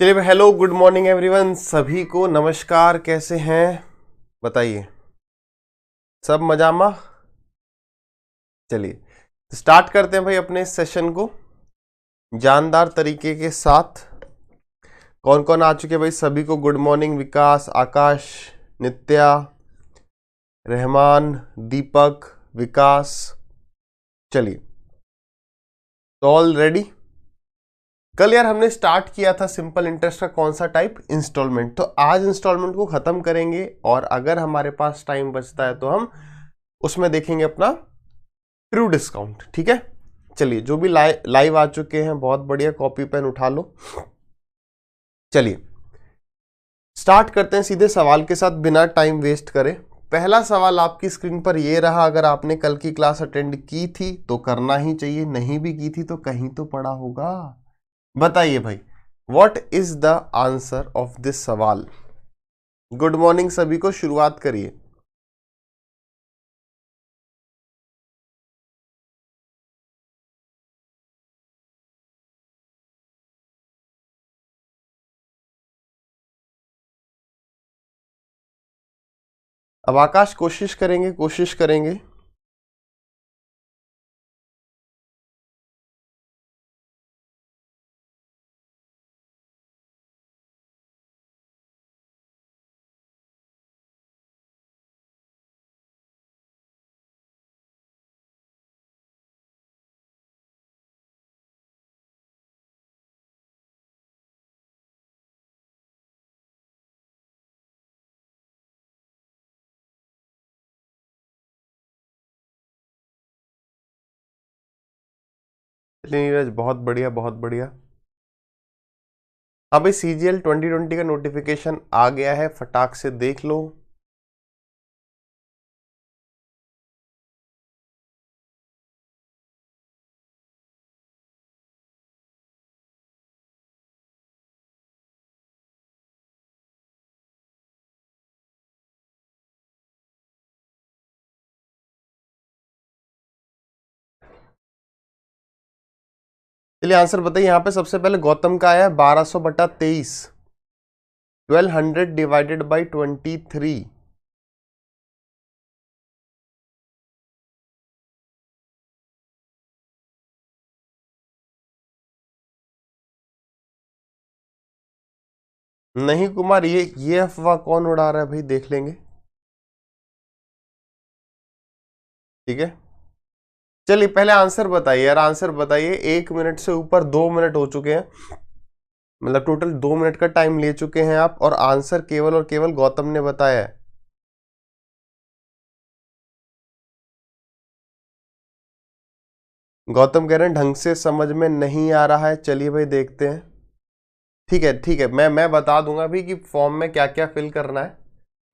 चलिए भाई, hello good morning everyone, सभी को नमस्कार। कैसे हैं बताइए? सब मजामा? चलिए स्टार्ट करते हैं भाई अपने सेशन को जानदार तरीके के साथ। कौन कौन आ चुके भाई? सभी को गुड मॉर्निंग। विकास, आकाश, नित्या, रहमान, दीपक, विकास। चलिए तो ऑल रेडी। कल यार हमने स्टार्ट किया था सिंपल इंटरेस्ट का कौन सा टाइप? इंस्टॉलमेंट। तो आज इंस्टॉलमेंट को खत्म करेंगे और अगर हमारे पास टाइम बचता है तो हम उसमें देखेंगे अपना ट्रू डिस्काउंट। ठीक है, चलिए जो भी लाइव आ चुके हैं बहुत बढ़िया, कॉपी पेन उठा लो। चलिए स्टार्ट करते हैं सीधे सवाल के साथ बिना टाइम वेस्ट करे। पहला सवाल आपकी स्क्रीन पर ये रहा। अगर आपने कल की क्लास अटेंड की थी तो करना ही चाहिए, नहीं भी की थी तो कहीं तो पढ़ा होगा। बताइए भाई, what is the answer of this सवाल? गुड मॉर्निंग सभी को, शुरुआत करिए। अब आकाश कोशिश करेंगे, कोशिश करेंगे। नीरज बहुत बढ़िया, बहुत बढ़िया। हाँ भाई, सीजीएल 2020 का नोटिफिकेशन आ गया है, फटाक से देख लो। चलिए आंसर बताइए। यहाँ पे सबसे पहले गौतम का आया 1200/23, 1200 डिवाइडेड बाई 23। नहीं कुमार, ये अफवाह कौन उड़ा रहा है भाई? देख लेंगे, ठीक है। चलिए पहले आंसर बताइए यार, आंसर बताइए। 1 मिनट से ऊपर 2 मिनट हो चुके हैं, मतलब टोटल 2 मिनट का टाइम ले चुके हैं आप, और आंसर केवल और केवल गौतम ने बताया है। गौतम कह रहे हैं ढंग से समझ में नहीं आ रहा है। चलिए भाई देखते हैं। ठीक है ठीक है, मैं बता दूंगा भी कि फॉर्म में क्या क्या फिल करना है।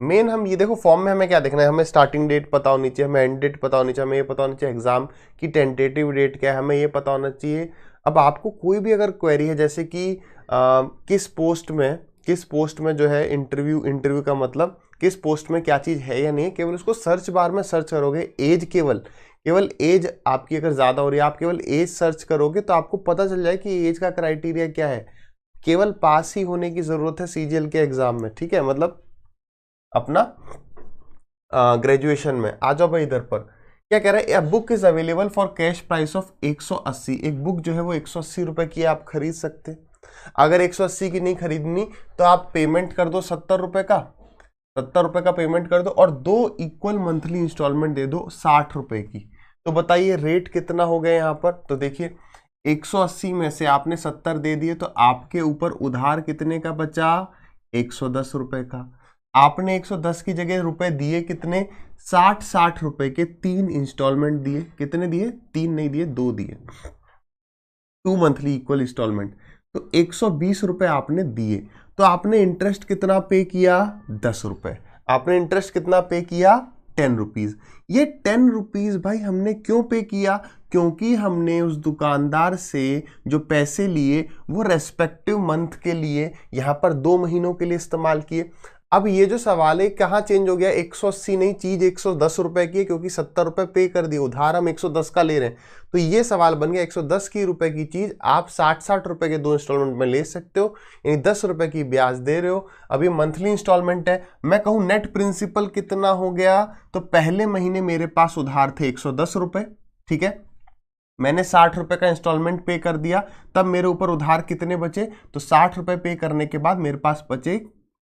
मेन हम ये देखो, फॉर्म में हमें क्या देखना है? हमें स्टार्टिंग डेट पता होनी चाहिए, हमें एंड डेट पता होनी चाहिए, हमें ये पता होना चाहिए एग्जाम की टेंटेटिव डेट क्या है, हमें ये पता होना चाहिए। अब आपको कोई भी अगर क्वेरी है, जैसे कि किस पोस्ट में जो है इंटरव्यू, इंटरव्यू का मतलब किस पोस्ट में क्या चीज़ है या नहीं, केवल उसको सर्च बार में सर्च करोगे। एज केवल केवल एज आपकी अगर ज़्यादा हो रही है, आप केवल एज सर्च करोगे तो आपको पता चल जाए कि एज का क्राइटेरिया क्या है। केवल पास ही होने की ज़रूरत है सीजीएल के एग्ज़ाम में, ठीक है। मतलब अपना ग्रेजुएशन में। आ जाओ भाई इधर पर। क्या कह रहा है? A book is available for cash price of 180। एक बुक जो है वो 180 रुपए की आप खरीद सकते। अगर 180 की नहीं खरीदनी तो आप पेमेंट कर दो 70 रुपए का, 70 रुपए का पेमेंट कर दो और 2 इक्वल मंथली इंस्टॉलमेंट दे दो 60 रुपए की। तो बताइए रेट कितना हो गया यहाँ पर? तो देखिए 180 में से आपने 70 दे दिए तो आपके ऊपर उधार कितने का बचा? 110 रुपए का। आपने 110 की जगह रुपए दिए कितने? 60 रुपए के 3 इंस्टॉलमेंट दिए। कितने दिए? 3 नहीं दिए, 2 दिए। 2 मंथली इक्वल इंस्टॉलमेंट। तो 120 रुपए आपने दिए। तो आपने इंटरेस्ट कितना पे किया? 10 रुपए। आपने इंटरेस्ट कितना पे किया? 10 रुपीज। ये 10 रुपीज भाई हमने क्यों पे किया? क्योंकि हमने उस दुकानदार से जो पैसे लिए वो रेस्पेक्टिव मंथ के लिए यहाँ पर 2 महीनों के लिए इस्तेमाल किए। अब ये जो सवाल है कहाँ चेंज हो गया, 180 नहीं, चीज 110 रुपए की है क्योंकि 70 रुपए पे कर दिए, उधार हम 110 का ले रहे हैं, तो ये सवाल बन गया 110 की रुपए की चीज आप 60-60 रुपए के 2 इंस्टॉलमेंट में ले सकते हो, यानी 10 रुपए की ब्याज दे रहे हो। अब ये मंथली इंस्टॉलमेंट है, मैं कहूँ नेट प्रिंसिपल कितना हो गया, तो पहले महीने मेरे पास उधार थे 110 रुपए, ठीक है, मैंने 60 रुपए का इंस्टॉलमेंट पे कर दिया, तब मेरे ऊपर उधार कितने बचे, तो 60 रुपए पे करने के बाद मेरे पास बचे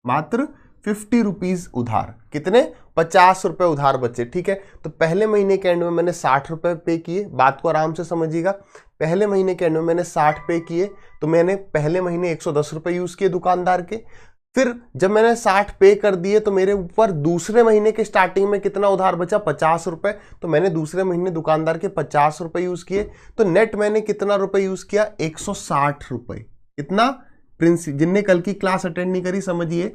मात्र 50 रुपीज उधार, कितने, 50 रुपए उधार बचे, ठीक है। तो पहले महीने के एंड में मैंने 60 रुपए पे किए, बात को आराम से समझिएगा, पहले महीने के एंड में मैंने 60 पे किए, तो मैंने पहले महीने 110 रुपए यूज किए दुकानदार के, फिर जब मैंने 60 पे कर दिए तो मेरे ऊपर दूसरे महीने के स्टार्टिंग में कितना उधार बचा, 50 रुपए, तो मैंने दूसरे महीने दुकानदार के 50 रुपए यूज किए, तो नेट मैंने कितना रुपए यूज किया, 160 रुपए। कितना, जिनने कल की क्लास अटेंड नहीं करी समझिए,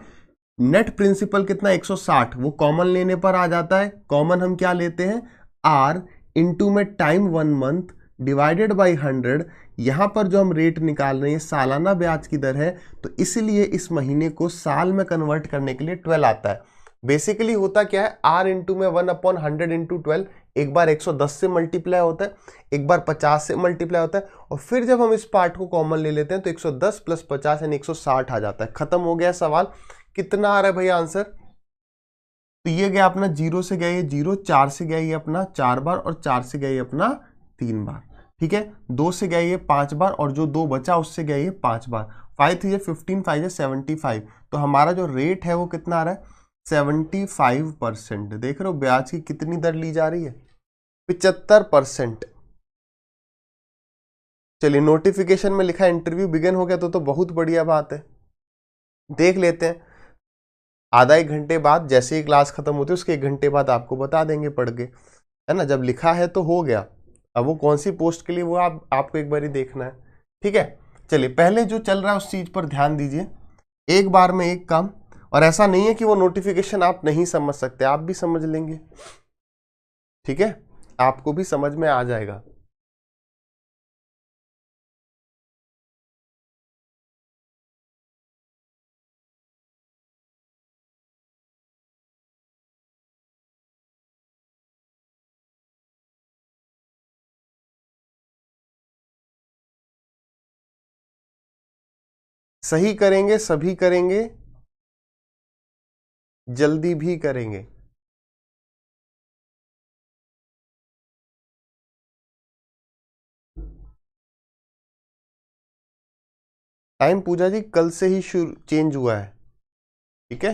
नेट प्रिंसिपल कितना, 160, वो कॉमन लेने पर आ जाता है, कॉमन हम क्या लेते हैं, आर इंटू में टाइम 1 मंथ डिवाइडेड बाई 100, यहां पर जो हम रेट निकाल रहे हैं सालाना ब्याज की दर है, तो इसलिए इस महीने को साल में कन्वर्ट करने के लिए 12 आता है। बेसिकली होता क्या है, आर इंटू में 1/100 इंटू 12, एक बार 110 से मल्टीप्लाई होता है, एक बार 50 से मल्टीप्लाई होता है, और फिर जब हम इस पार्ट को कॉमन ले लेते हैं तो 110 प्लस 50 यानी 160 आ जाता है। खत्म हो गया सवाल। कितना आ रहा है भैया आंसर, तो ये गया अपना 0 से गया ये 0, 4 से गया ये अपना 4 बार, और 4 से गया ये अपना 3 बार, ठीक है, 2 से गया ये 5 बार, और जो 2 बचा उससे गया ये 5 बार, 5 3 15 5 75, तो हमारा जो रेट है वो कितना आ रहा है, 75%। देख रहे हो ब्याज की कितनी दर ली जा रही है, 75%। चलिए, नोटिफिकेशन में लिखा इंटरव्यू बिगिन हो गया तो बहुत बढ़िया बात है, देख लेते हैं। आधा 1 घंटे बाद जैसे ही क्लास खत्म होती है उसके 1 घंटे बाद आपको बता देंगे पढ़ के, है ना, जब लिखा है तो हो गया। अब वो कौन सी पोस्ट के लिए वो आपको एक बार ही देखना है, ठीक है। चलिए, पहले जो चल रहा है उस चीज पर ध्यान दीजिए, एक बार में एक काम, और ऐसा नहीं है कि वो नोटिफिकेशन आप नहीं समझ सकते, आप भी समझ लेंगे, ठीक है, आपको भी समझ में आ जाएगा। सही करेंगे, सभी करेंगे, जल्दी भी करेंगे। टाइम पूजा जी कल से ही शुरू चेंज हुआ है, ठीक है,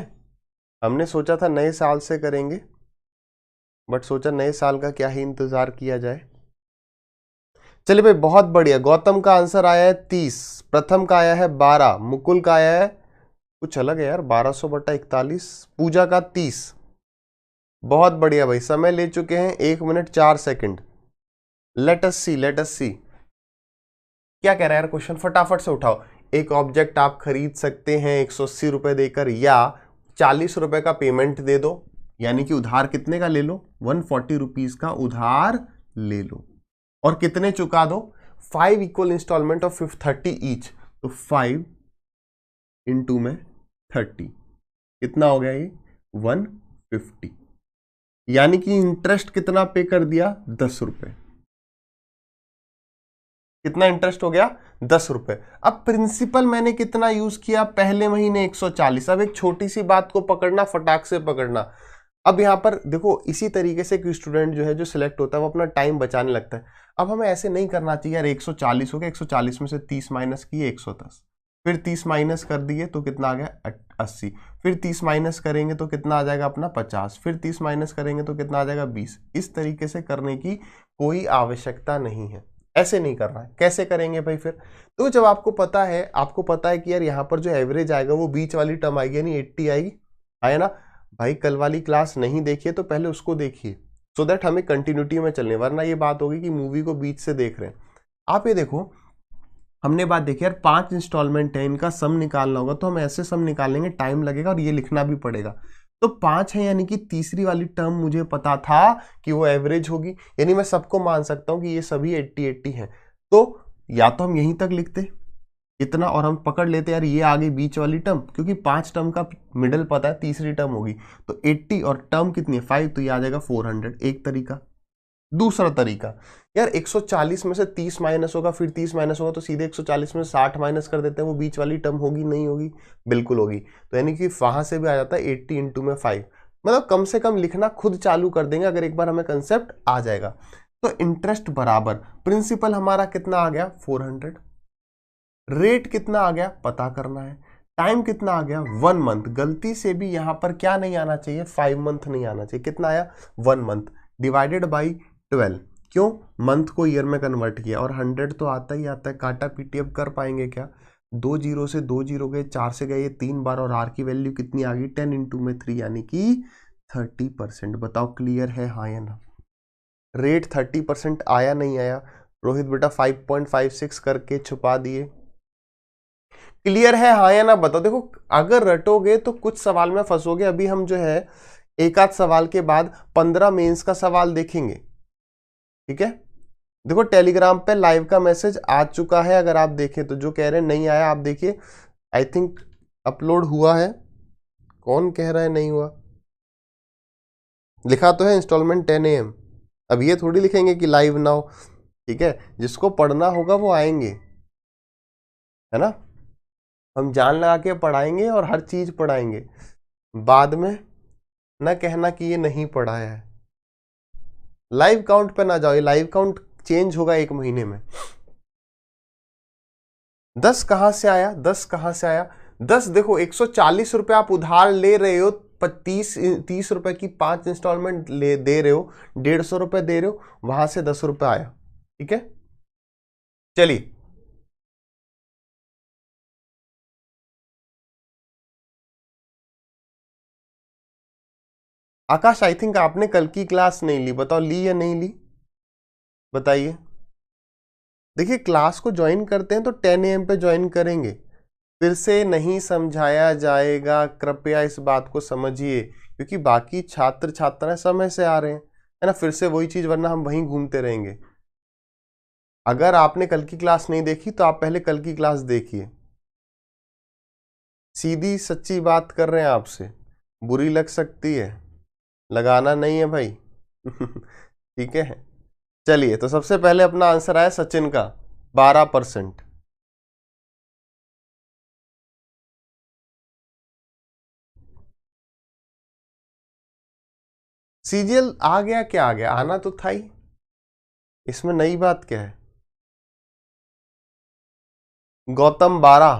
हमने सोचा था नए साल से करेंगे, बट सोचा नए साल का क्या ही इंतजार किया जाए। चलिए भाई, बहुत बढ़िया, गौतम का आंसर आया है 30, प्रथम का आया है 12, मुकुल का आया है कुछ अलग है यार 1200/41, पूजा का 30। बहुत बढ़िया भाई, समय ले चुके हैं 1 मिनट 4 सेकंड। लेट अस सी क्या कह रहा है यार क्वेश्चन, फटाफट से उठाओ। एक ऑब्जेक्ट आप खरीद सकते हैं 180 रुपए देकर, या 40 रुपए का पेमेंट दे दो, यानी कि उधार कितने का ले लो, 140 रुपीज का उधार ले लो, और कितने चुका दो, 5 इक्वल इंस्टॉलमेंट ऑफ 30 ईच, तो 5 इंटू में 30 कितना हो गया ये 150, यानी कि इंटरेस्ट कितना पे कर दिया, 10 रुपए। कितना इंटरेस्ट हो गया, 10 रुपए। अब प्रिंसिपल मैंने कितना यूज किया, पहले महीने 140। अब एक छोटी सी बात को पकड़ना, फटाक से पकड़ना। अब यहाँ पर देखो, इसी तरीके से कोई स्टूडेंट जो है जो सिलेक्ट होता है वो अपना टाइम बचाने लगता है। अब हमें ऐसे नहीं करना चाहिए यार, 140 हो गया, 140 में से 30 माइनस किए 110, फिर 30 माइनस कर दिए तो कितना आ गया 80, फिर 30 माइनस करेंगे तो कितना आ जाएगा अपना 50, फिर 30 माइनस करेंगे तो कितना आ जाएगा 20। इस तरीके से करने की कोई आवश्यकता नहीं है, ऐसे नहीं करना है। कैसे करेंगे भाई फिर, तो जब आपको पता है कि यार यहाँ पर जो एवरेज आएगा वो बीच वाली टर्म आएगी, यानी 80 आएगी, आया ना भाई। कल वाली क्लास नहीं देखिए तो पहले उसको देखिए, सो दैट हमें कंटिन्यूटी में चलने, वरना ये बात होगी कि मूवी को बीच से देख रहे हैं। आप ये देखो, हमने बात देखी यार 5 इंस्टॉलमेंट है, इनका सम निकालना होगा, तो हम ऐसे सम निकालेंगे, टाइम लगेगा और ये लिखना भी पड़ेगा। तो 5 है, यानी कि तीसरी वाली टर्म मुझे पता था कि वो एवरेज होगी, यानी मैं सबको मान सकता हूं कि ये सभी 80-80 हैं। तो या तो हम यहीं तक लिखते, इतना, और हम पकड़ लेते यार ये आगे बीच वाली टर्म, क्योंकि 5 टर्म का मिडल पता है, तीसरी टर्म होगी तो 80 और टर्म कितनी है 5, तो ये आ जाएगा 400, एक तरीका। दूसरा तरीका, यार 140 में से 30 माइनस होगा, फिर 30 माइनस होगा, तो सीधे 140 में 60 माइनस कर देते हैं, वो बीच वाली टर्म होगी नहीं होगी, बिल्कुल होगी। तो यानी कि वहां से भी आ जाता है 80 इंटू में 5, मतलब कम से कम लिखना खुद चालू कर देंगे अगर एक बार हमें कंसेप्ट आ जाएगा। तो इंटरेस्ट बराबर प्रिंसिपल हमारा कितना आ गया 400, रेट कितना आ गया पता करना है, टाइम कितना आ गया 1 मंथ, गलती से भी यहां पर क्या नहीं आना चाहिए 5 मंथ नहीं आना चाहिए, कितना आया 1 मंथ, डिवाइडेड बाई 12, क्यों मंथ को ईयर में कन्वर्ट किया, और 100 तो आता ही आता है, काटा पीटी अब कर पाएंगे क्या, 2 जीरो से 2 जीरो गए, 4 से गए 3 बार, और आर की वैल्यू कितनी आ गई 10 इंटू में 3 यानी कि 30%। बताओ क्लियर है हाँ या ना, रेट 30% आया नहीं आया, रोहित बेटा 5.56 करके छुपा दिए, क्लियर है हाँ या ना बताओ। देखो अगर रटोगे तो कुछ सवाल में फंसोगे, अभी हम जो है एक आध सवाल के बाद 15 मेंस का सवाल देखेंगे, ठीक है। देखो टेलीग्राम पे लाइव का मैसेज आ चुका है, अगर आप देखें तो, जो कह रहे हैं नहीं आया आप देखिए, आई थिंक अपलोड हुआ है, कौन कह रहा है नहीं हुआ, लिखा तो है इंस्टॉलमेंट 10 AM। अब ये थोड़ी लिखेंगे कि लाइव नाउ, ठीक है, जिसको पढ़ना होगा वो आएंगे, है ना, हम जान लगा के पढ़ाएंगे और हर चीज पढ़ाएंगे, बाद में ना कहना कि ये नहीं पढ़ाया है। लाइव काउंट पे ना जाओ, ये लाइव काउंट चेंज होगा 1 महीने में। 10 कहां से आया, 10 कहां से आया, 10 देखो 140 रुपए आप उधार ले रहे हो, 30 रुपए की 5 इंस्टॉलमेंट ले दे रहे हो, 150 रुपए दे रहे हो, वहां से 10 रुपए आया, ठीक है। चलिए आकाश, आई थिंक आपने कल की क्लास नहीं ली, बताओ ली या नहीं ली, बताइए। देखिए क्लास को ज्वाइन करते हैं तो 10 AM पे ज्वाइन करेंगे, फिर से नहीं समझाया जाएगा, कृपया इस बात को समझिए, क्योंकि बाकी छात्र छात्राएं समय से आ रहे हैं, है ना, फिर से वही चीज, वरना हम वहीं घूमते रहेंगे। अगर आपने कल की क्लास नहीं देखी तो आप पहले कल की क्लास देखिए, सीधी सच्ची बात कर रहे हैं आपसे, बुरी लग सकती है, लगाना नहीं है भाई ठीक है। चलिए तो सबसे पहले अपना आंसर आया सचिन का 12%। सीजीएल आ गया, क्या आ गया, आना तो था ही, इसमें नई बात क्या है। गौतम 12,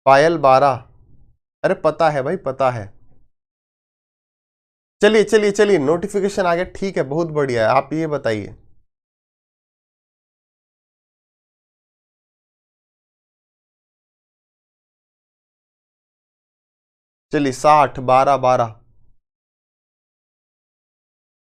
पायल 12, अरे पता है भाई पता है। चलिए चलिए चलिए नोटिफिकेशन आ गया, ठीक है बहुत बढ़िया है, आप ये बताइए। चलिए 60, 12, 12,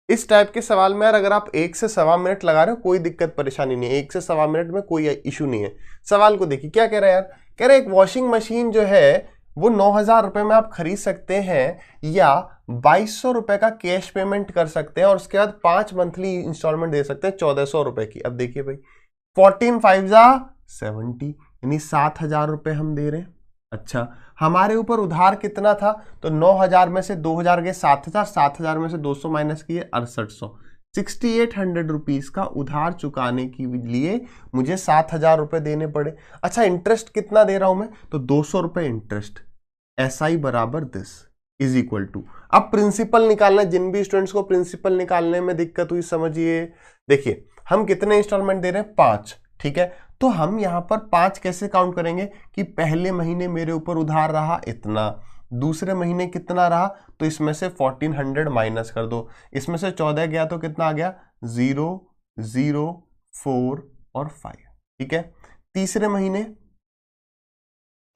इस टाइप के सवाल में यार अगर आप 1 से सवा मिनट लगा रहे हो कोई दिक्कत परेशानी नहीं है, 1 से सवा मिनट में कोई इशू नहीं है। सवाल को देखिए क्या कह रहा है यार, कह रहे एक वॉशिंग मशीन जो है वो 9,000 रुपए में आप खरीद सकते हैं, या 2,200 रुपए का कैश पेमेंट कर सकते हैं, और उसके बाद 5 मंथली इंस्टॉलमेंट दे सकते हैं 1,400 रुपए की। अब देखिए भाई 14 5 जा 70, यानी 7,000 रुपए हम दे रहे हैं। अच्छा हमारे ऊपर उधार कितना था, तो 9,000 में से 2,000 गए 7,000, 7,000 में से 200 माइनस किए 6800, 6,800 रुपीज का उधार चुकाने के लिए मुझे 7,000 रुपए देने पड़े। अच्छा इंटरेस्ट कितना दे रहा हूं मैं, तो 200 रुपए इंटरेस्ट, SI बराबर दिस इज इक्वल टू, अब प्रिंसिपल निकालना, जिन भी स्टूडेंट्स को प्रिंसिपल निकालने में दिक्कत हुई समझिए, देखिए हम कितने इंस्टॉलमेंट दे रहे हैं 5, ठीक है, तो हम यहां पर 5 कैसे काउंट करेंगे कि पहले महीने मेरे ऊपर उधार रहा इतना, दूसरे महीने कितना रहा, तो इसमें से 1400 माइनस कर दो, इसमें से 14 गया तो कितना आ गया 0 0 4 और 5, ठीक है। तीसरे महीने,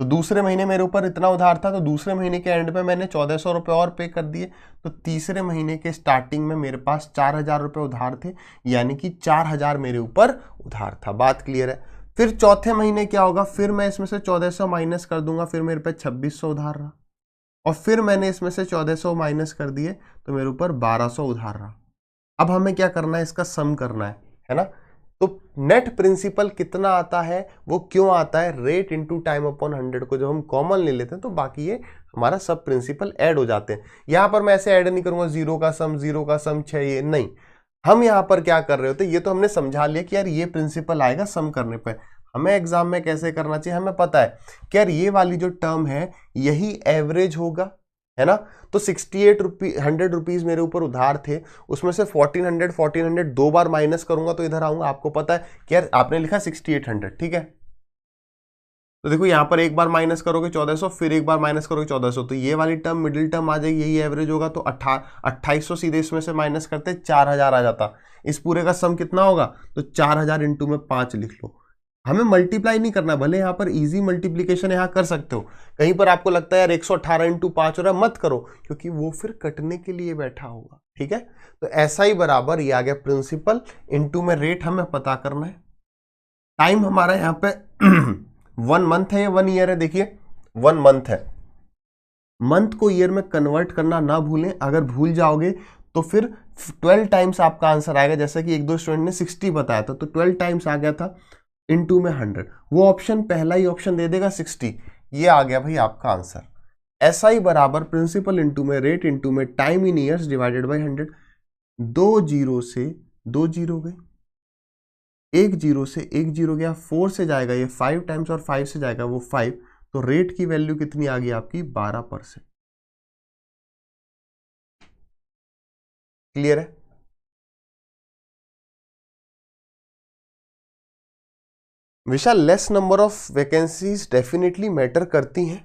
तो दूसरे महीने मेरे ऊपर इतना उधार था, तो दूसरे महीने के एंड पे मैंने 1,400 रुपए और पे कर दिए, तो तीसरे महीने के स्टार्टिंग में मेरे पास 4,000 रुपए उधार थे, यानी कि 4,000 मेरे ऊपर उधार था, बात क्लियर है। फिर चौथे महीने क्या होगा, फिर मैं इसमें से 1,400 माइनस कर दूंगा, फिर मेरे पे 2,600 उधार रहा, और फिर मैंने इसमें से 1,400 माइनस कर दिए तो मेरे ऊपर 1,200 उधार रहा। अब हमें क्या करना है, इसका सम करना है ना, तो नेट प्रिंसिपल कितना आता है, वो क्यों आता है, रेट इंटू टाइम अपॉन 100 को जब हम कॉमन ले लेते हैं तो बाकी ये हमारा सब प्रिंसिपल ऐड हो जाते हैं। यहां पर मैं ऐसे ऐड नहीं करूंगा जीरो का सम 6, ये नहीं। हम यहां पर क्या कर रहे होते, ये तो हमने समझा लिया कि यार ये प्रिंसिपल आएगा सम करने पर। हमें एग्जाम में कैसे करना चाहिए, हमें पता है कि यार ये वाली जो टर्म है यही एवरेज होगा, है ना। तो 68 रुपीज 100 रुपीज मेरे ऊपर उधार थे, उसमें से 1400 दो बार माइनस करूंगा तो इधर आऊंगा। आपको पता है कि यार आपने लिखा 6800, ठीक है, तो देखो यहां पर एक बार माइनस करोगे 1400, फिर एक बार माइनस करोगे 1400, तो ये वाली टर्म मिडिल टर्म आ जाएगी, यही एवरेज होगा। तो 2800 सीधे इसमें से माइनस करते 4000 आ जाता। इस पूरे का सम कितना होगा, तो 4000 इंटू में 5 लिख लो। हमें मल्टीप्लाई नहीं करना, भले यहां पर इजी मल्टीप्लीकेशन यहां कर सकते हो, कहीं पर आपको लगता है यार 118 इंटू 5 हो रहा है, मत करो, क्योंकि वो फिर कटने के लिए बैठा होगा, ठीक है। तो ऐसा ही बराबर ये आ गया प्रिंसिपल इंटू में रेट हमें पता करना है। टाइम हमारा यहां पे 1 मंथ है या 1 ईयर है, देखिए 1 मंथ है। मंथ को ईयर में कन्वर्ट करना ना भूलें, अगर भूल जाओगे तो फिर 12 टाइम्स आपका आंसर आएगा। जैसे कि एक दो स्टूडेंट ने 60 बताया था, तो 12 टाइम्स आ गया था, इनटू में 100, वो ऑप्शन पहला ही ऑप्शन दे देगा 60, ये आ गया भाई आपका आंसर। ऐसा ही बराबर प्रिंसिपल इंटू में रेट इंटू में time in years divided by 100। 2 zero से 2 जीरो गए, 1 जीरो से 1 जीरो गया, 4 से जाएगा ये 5 टाइम्स और 5 से जाएगा वो 5, तो रेट की वैल्यू कितनी आ गई आपकी 12%। क्लियर है। Vishal, less number of vacancies definitely matter करती हैं,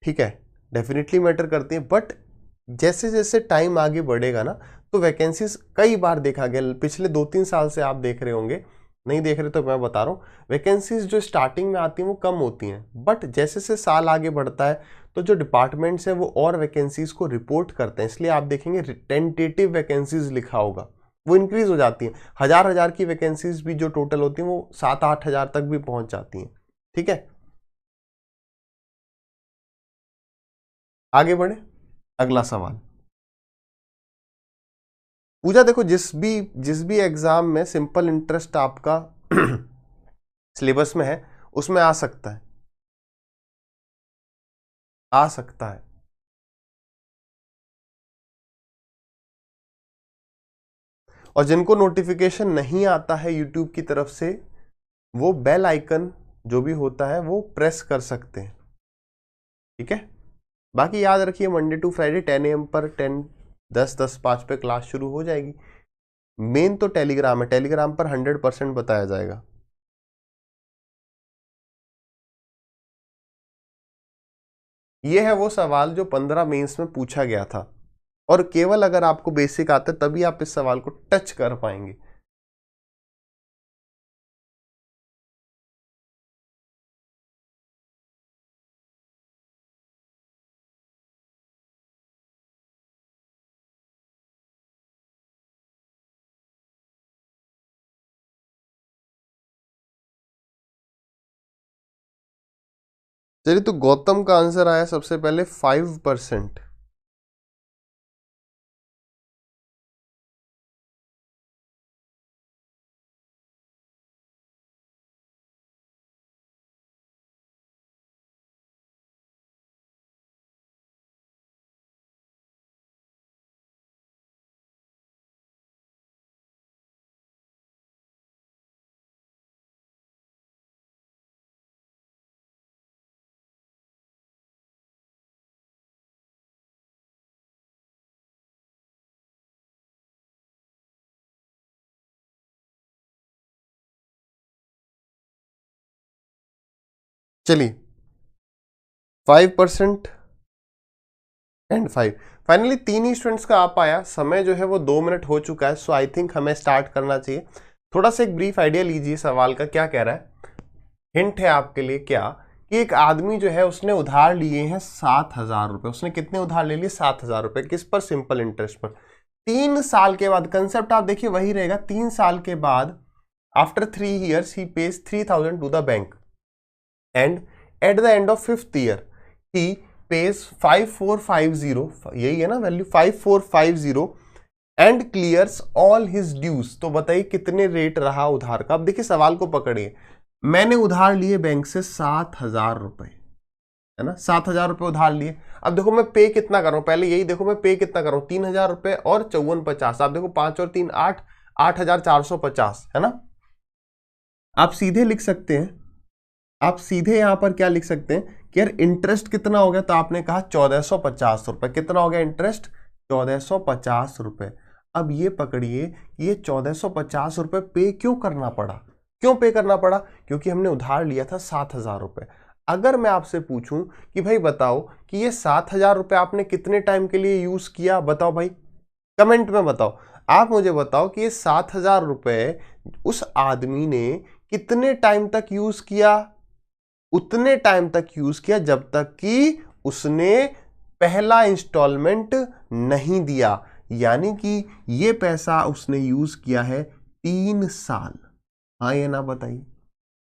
ठीक है, डेफिनेटली मैटर करती हैं, बट जैसे जैसे टाइम आगे बढ़ेगा ना, तो वैकेंसीज कई बार देखा गया, पिछले 2-3 साल से आप देख रहे होंगे, नहीं देख रहे तो मैं बता रहा हूँ, वैकेंसीज जो स्टार्टिंग में आती हैं वो कम होती हैं, बट जैसे जैसे साल आगे बढ़ता है तो जो डिपार्टमेंट्स हैं वो और वैकेंसीज को रिपोर्ट करते हैं, इसलिए आप देखेंगे टेंटेटिव वैकेंसीज लिखा होगा, वो इंक्रीज हो जाती हैं। हजार की वैकेंसीज भी जो टोटल होती हैं वो 7-8 हजार तक भी पहुंच जाती हैं, ठीक है। आगे बढ़े, अगला सवाल। पूजा देखो, जिस भी एग्जाम में सिंपल इंटरेस्ट आपका सिलेबस में है उसमें आ सकता है, आ सकता है। और जिनको नोटिफिकेशन नहीं आता है यूट्यूब की तरफ से, वो बेल आइकन जो भी होता है वो प्रेस कर सकते हैं, ठीक है। बाकी याद रखिए मंडे टू फ्राइडे 10 AM पर 10:05 पे क्लास शुरू हो जाएगी। मेन तो टेलीग्राम है, टेलीग्राम पर 100% बताया जाएगा। ये है वो सवाल जो 15 मेंस में पूछा गया था, और केवल अगर आपको बेसिक आता है तभी आप इस सवाल को टच कर पाएंगे। चलिए, तो गौतम का आंसर आया सबसे पहले 5%। चलिए, 5% एंड 5, फाइनली 3 ही स्टूडेंट्स का आ पाया। समय जो है वो 2 मिनट हो चुका है, सो आई थिंक हमें स्टार्ट करना चाहिए। थोड़ा सा एक ब्रीफ आइडिया लीजिए सवाल का, क्या कह रहा है। हिंट है आपके लिए, क्या कि एक आदमी जो है उसने उधार लिए हैं 7,000 रुपए। उसने कितने उधार ले लिए, 7,000 रुपए। किस पर, सिंपल इंटरेस्ट पर। 3 साल के बाद, कंसेप्ट आप देखिए वही रहेगा, 3 साल के बाद after 3 years he pays 3,000 to the bank, and at the end of 5th year he pays 5450, यही है ना value 5450 and clears all his dues. तो बताइए कितने रेट रहा उधार का। अब देखिए सवाल को पकड़िए, मैंने उधार लिए बैंक से 7,000 रुपए, है ना, 7,000 रुपए उधार लिए। अब देखो मैं पे कितना कर रहा हूं, पहले यही देखो मैं पे कितना कर रहा हूं, 3,000 रुपए और 5450। आप देखो 5 और 3 8, 8,450, है ना। आप सीधे लिख सकते हैं, आप सीधे यहां पर क्या लिख सकते हैं कि यार इंटरेस्ट कितना हो गया, तो आपने कहा 1450 रुपए। कितना हो गया इंटरेस्ट, 1450 रुपए। अब ये पकड़िए, ये 1450 रुपए पे क्यों करना पड़ा, क्यों पे करना पड़ा, क्योंकि हमने उधार लिया था 7,000 रुपए। अगर मैं आपसे पूछूं कि भाई बताओ कि ये 7,000 रुपए आपने कितने टाइम के लिए यूज किया, बताओ भाई, कमेंट में बताओ। आप मुझे बताओ कि ये 7,000 रुपए उस आदमी ने कितने टाइम तक यूज किया, उतने टाइम तक यूज किया जब तक कि उसने पहला इंस्टॉलमेंट नहीं दिया। यानी कि ये पैसा उसने यूज किया है 3 साल। हाँ ये ना बताइए,